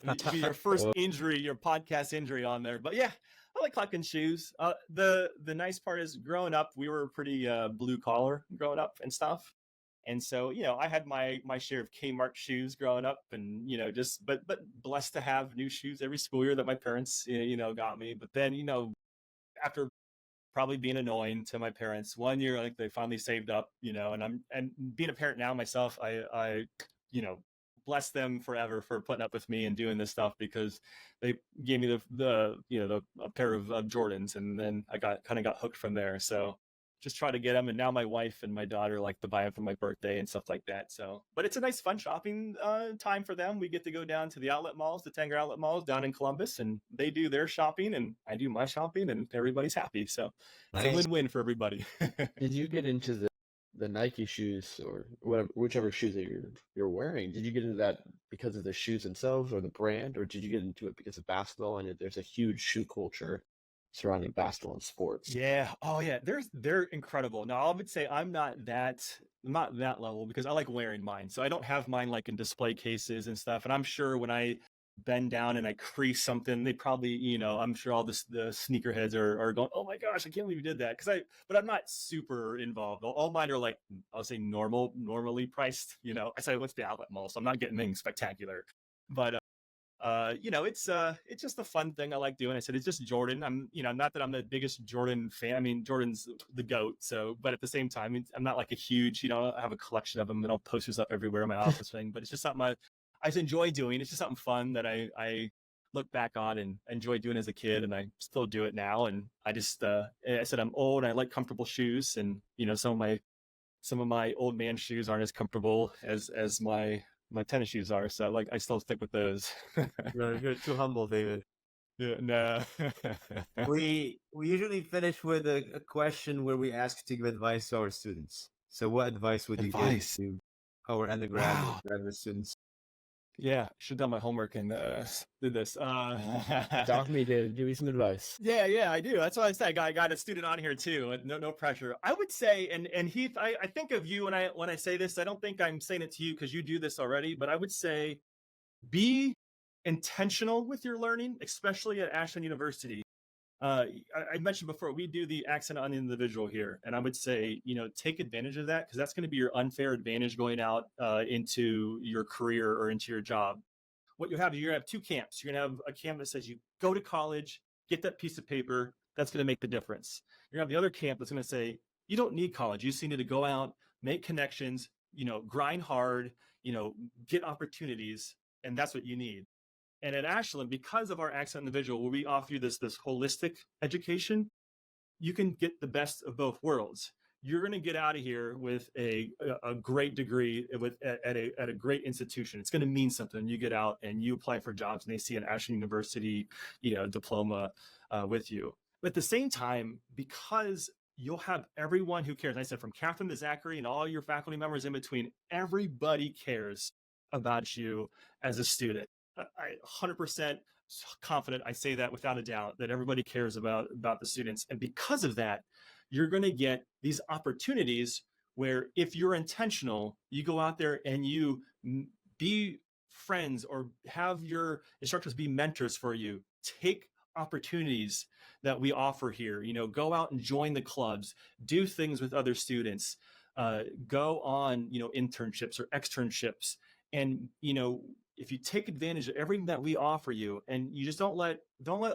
Speaker 4: It'd be your first injury, your podcast injury on there. But yeah, I like collecting shoes. The nice part is growing up, we were pretty blue collar growing up and stuff. And so, I had my share of Kmart shoes growing up, and but blessed to have new shoes every school year that my parents got me. But then after probably being annoying to my parents, one year I think they finally saved up, and being a parent now myself, I bless them forever for putting up with me and doing this stuff, because they gave me a pair of Jordans, and then I got hooked from there. So just try to get them, and now my wife and my daughter like to buy them for my birthday and stuff like that. So, but it's a nice fun shopping time for them. We get to go down to the outlet malls, the Tanger outlet malls down in Columbus, and they do their shopping and I do my shopping, and everybody's happy. So it's a win-win for everybody.
Speaker 3: Did you get into the Nike shoes, or whichever shoes that you're wearing? Did you get into that because of the shoes themselves or the brand, or did you get into it because of basketball? And there's a huge shoe culture surrounding basketball and sports.
Speaker 4: Yeah. Oh yeah. They're incredible. Now I would say I'm not that level, because I like wearing mine. So I don't have mine like in display cases and stuff. And I'm sure when I bend down and I crease something, they probably, I'm sure all the sneakerheads are going, oh my gosh, I can't believe you did that. But I'm not super involved. All mine are like, I'll say normally priced, I say, what's the outlet mall? So I'm not getting anything spectacular, but it's just a fun thing I like doing. I said, it's just Jordan. I'm, not that I'm the biggest Jordan fan. I mean, Jordan's the GOAT. So, but at the same time, I'm not like a huge, I have a collection of them and I'll posters up everywhere in my office thing, but it's just something I enjoy doing. It's just something fun that I look back on and enjoy doing as a kid, and I still do it now. And I just, I said, I'm old and I like comfortable shoes, and, some of my old man shoes aren't as comfortable as my tennis shoes are, so I still stick with those.
Speaker 2: You're too humble, David.
Speaker 4: Yeah, no.
Speaker 2: We usually finish with a question where we ask to give advice to our students. So what advice would you give to our undergrad and graduate students?
Speaker 4: Yeah, should have done my homework and did this.
Speaker 3: Talk to me, David. Give me some advice.
Speaker 4: Yeah, I do. That's why I said I got a student on here too. No pressure. I would say, and Heath, I think of you when I say this. I don't think I'm saying it to you because you do this already, but I would say be intentional with your learning, especially at Ashland University. I mentioned before, we do the accent on the individual here. And I would say, take advantage of that, because that's going to be your unfair advantage going out into your career or into your job. What you're going to have two camps. You're going to have a camp that says you go to college, get that piece of paper. That's going to make the difference. You're going to have the other camp that's going to say, you don't need college. You just need to go out, make connections, grind hard, get opportunities. And that's what you need. And at Ashland, because of our accent individual, where we offer you this holistic education, you can get the best of both worlds. You're going to get out of here with a great degree at a great institution. It's going to mean something. You get out and you apply for jobs, and they see an Ashland University, diploma with you. But at the same time, because you'll have everyone who cares. I said, from Catherine to Zachary and all your faculty members in between, everybody cares about you as a student. I 100% confident I say that without a doubt, that everybody cares about the students. And because of that, you're going to get these opportunities where if you're intentional, you go out there and you be friends or have your instructors be mentors for you. Take opportunities that we offer here. Go out and join the clubs, do things with other students, go on, internships or externships. And, if you take advantage of everything that we offer you, and you just don't let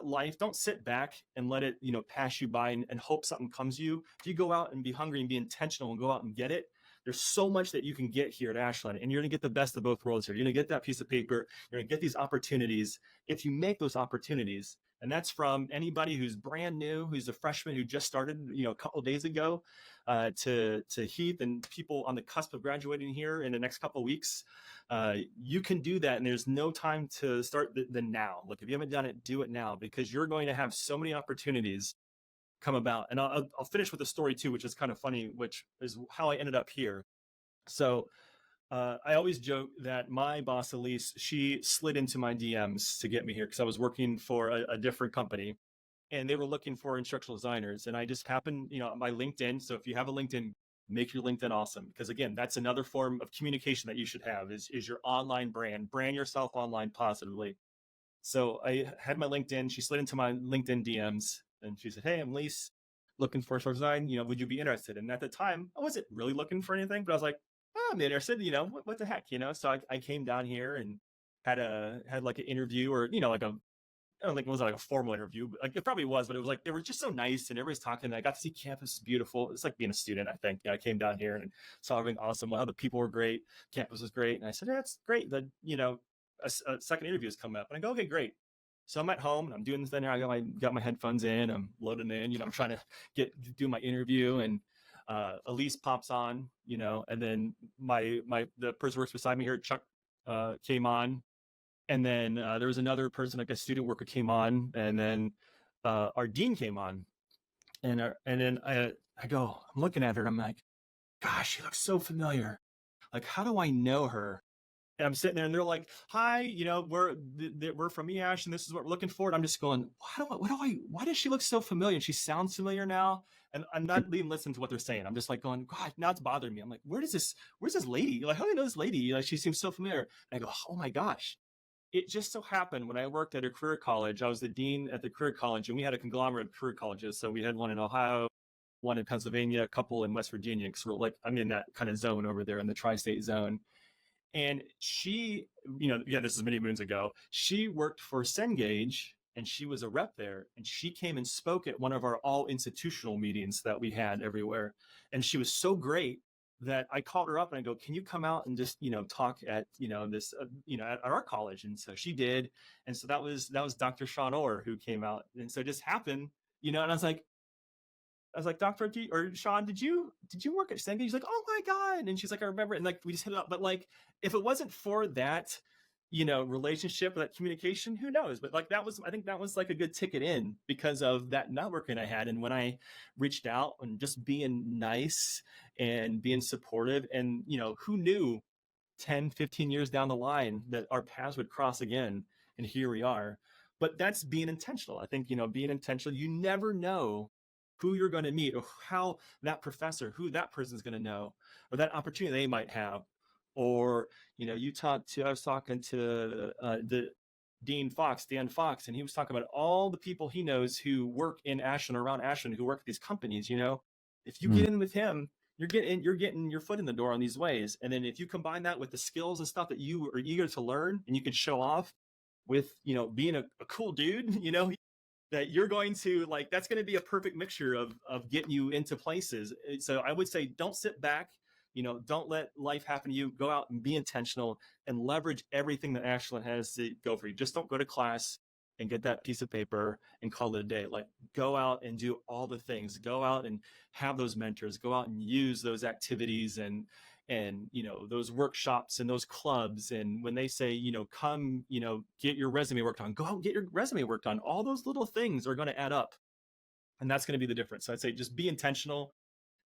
Speaker 4: life, don't sit back and let it, pass you by and hope something comes to you. If you go out and be hungry and be intentional and go out and get it, there's so much that you can get here at Ashland, and you're going to get the best of both worlds here. You're going to get that piece of paper. You're going to get these opportunities if you make those opportunities. And that's from anybody who's brand new, who's a freshman who just started, a couple of days ago, to Heath and people on the cusp of graduating here in the next couple of weeks. You can do that, and there's no time to start the now. Look, if you haven't done it, do it now, because you're going to have so many opportunities come about. And I'll finish with a story too, which is kind of funny, which is how I ended up here. So I always joke that my boss, Elise, she slid into my DMs to get me here because I was working for a different company, and they were looking for instructional designers. And I just happened, my LinkedIn. So if you have a LinkedIn, make your LinkedIn awesome, because again, that's another form of communication that you should have is your online brand yourself online positively. So I had my LinkedIn. She slid into my LinkedIn DMs and she said, "Hey, I'm Lise, looking for instructional design. Would you be interested?" And at the time, I wasn't really looking for anything, but I was like, "Oh, I'm interested. What the heck, So I came down here and had like an interview, or like I don't think it was like a formal interview, but like it probably was, but it was like they were just so nice and everybody's talking. And I got to see campus is beautiful. It's like being a student, I think. I came down here and saw everything awesome. Wow, the people were great. Campus was great. And I said, "That's great." That a second interview has come up, and I go, "Okay, great." So I'm at home and I'm doing this thing. I got my headphones in. I'm loading in. I'm trying to do my interview, and Elise pops on. And then the person who works beside me here, Chuck, came on. And then there was another person, like a student worker, came on, and then our dean came on, and then I go, I'm looking at her, and I'm like, "Gosh, she looks so familiar. Like, how do I know her?" And I'm sitting there, and they're like, "Hi, we're from EASH, and this is what we're looking for." And I'm just going, why does she look so familiar? And she sounds familiar now, and I'm not even listening to what they're saying. I'm just like going, God, now it's bothering me. I'm like, where's this lady? Like, how do I know this lady? Like, she seems so familiar. And I go, oh my gosh. It just so happened when I worked at a career college, I was the dean at the career college, and we had a conglomerate of career colleges. So we had one in Ohio, one in Pennsylvania, a couple in West Virginia, because I'm in that kind of zone over there in the tri-state zone. And she, this is many moons ago, she worked for Cengage, and she was a rep there. And she came and spoke at one of our all institutional meetings that we had everywhere. And she was so great that I called her up and I go, "Can you come out and just, talk at, this, at our college?" And so she did. And so that was Dr. Sean Orr who came out. And so it just happened, and I was like, "Dr. or Sean, did you work at Cengage?" She's like, "Oh my God." And she's like, "I remember it." And like, we just hit it up. But like, if it wasn't for that, relationship, that communication, who knows? But like, I think that was like a good ticket in because of that networking I had. And when I reached out and just being nice and being supportive, and, who knew 10, 15 years down the line that our paths would cross again. And here we are. But that's being intentional. I think, being intentional, you never know who you're going to meet, or how that professor, who that person's going to know, or that opportunity they might have. Or, I was talking to the Dan Fox, and he was talking about all the people he knows who work in Ashland, around Ashland, who work at these companies. If you get in with him, you're getting your foot in the door on these ways. And then if you combine that with the skills and stuff that you are eager to learn, and you can show off with, being a cool dude, that you're going to like, that's going to be a perfect mixture of getting you into places. So I would say, don't sit back. Don't let life happen to you. Go out and be intentional and leverage everything that Ashland has to go for you. Just don't go to class and get that piece of paper and call it a day. Like, go out and do all the things. Go out and have those mentors. Go out and use those activities and those workshops and those clubs. And when they say, come, get your resume worked on, go out and get your resume worked on. All those little things are going to add up. And that's going to be the difference. So I'd say just be intentional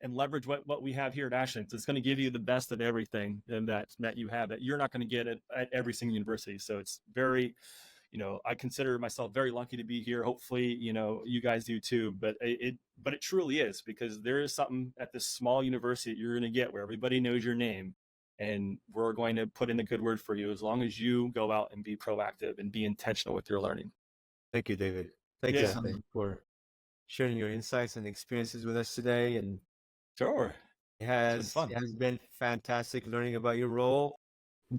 Speaker 4: and leverage what we have here at Ashland. So it's going to give you the best of everything and that you have that you're not going to get at every single university. So it's very, I consider myself very lucky to be here. Hopefully, you guys do too, but it truly is, because there is something at this small university that you're going to get where everybody knows your name, and we're going to put in a good word for you as long as you go out and be proactive and be intentional with your learning.
Speaker 2: Thank you, David. Thank you so much for sharing your insights and experiences with us today. And
Speaker 4: sure,
Speaker 2: it has been fantastic learning about your role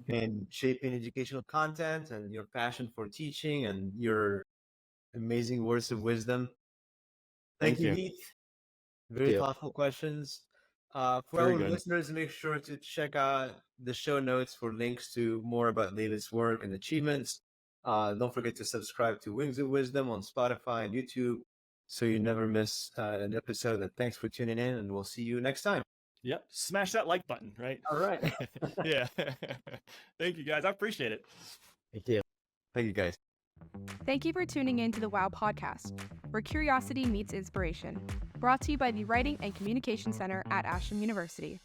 Speaker 2: in shaping educational content and your passion for teaching and your amazing words of wisdom. Thank you, Heath. Very thoughtful questions. For our listeners, make sure to check out the show notes for links to more about David's work and achievements. Don't forget to subscribe to Wings of Wisdom on Spotify and YouTube so you never miss an episode. And thanks for tuning in, and we'll see you next time.
Speaker 4: Yep. Smash that like button, right?
Speaker 2: All right.
Speaker 4: Yeah. Thank you, guys. I appreciate it.
Speaker 2: Thank you. Thank you, guys.
Speaker 1: Thank you for tuning in to the WoW podcast, where curiosity meets inspiration. Brought to you by the Writing and Communication Center at Ashland University.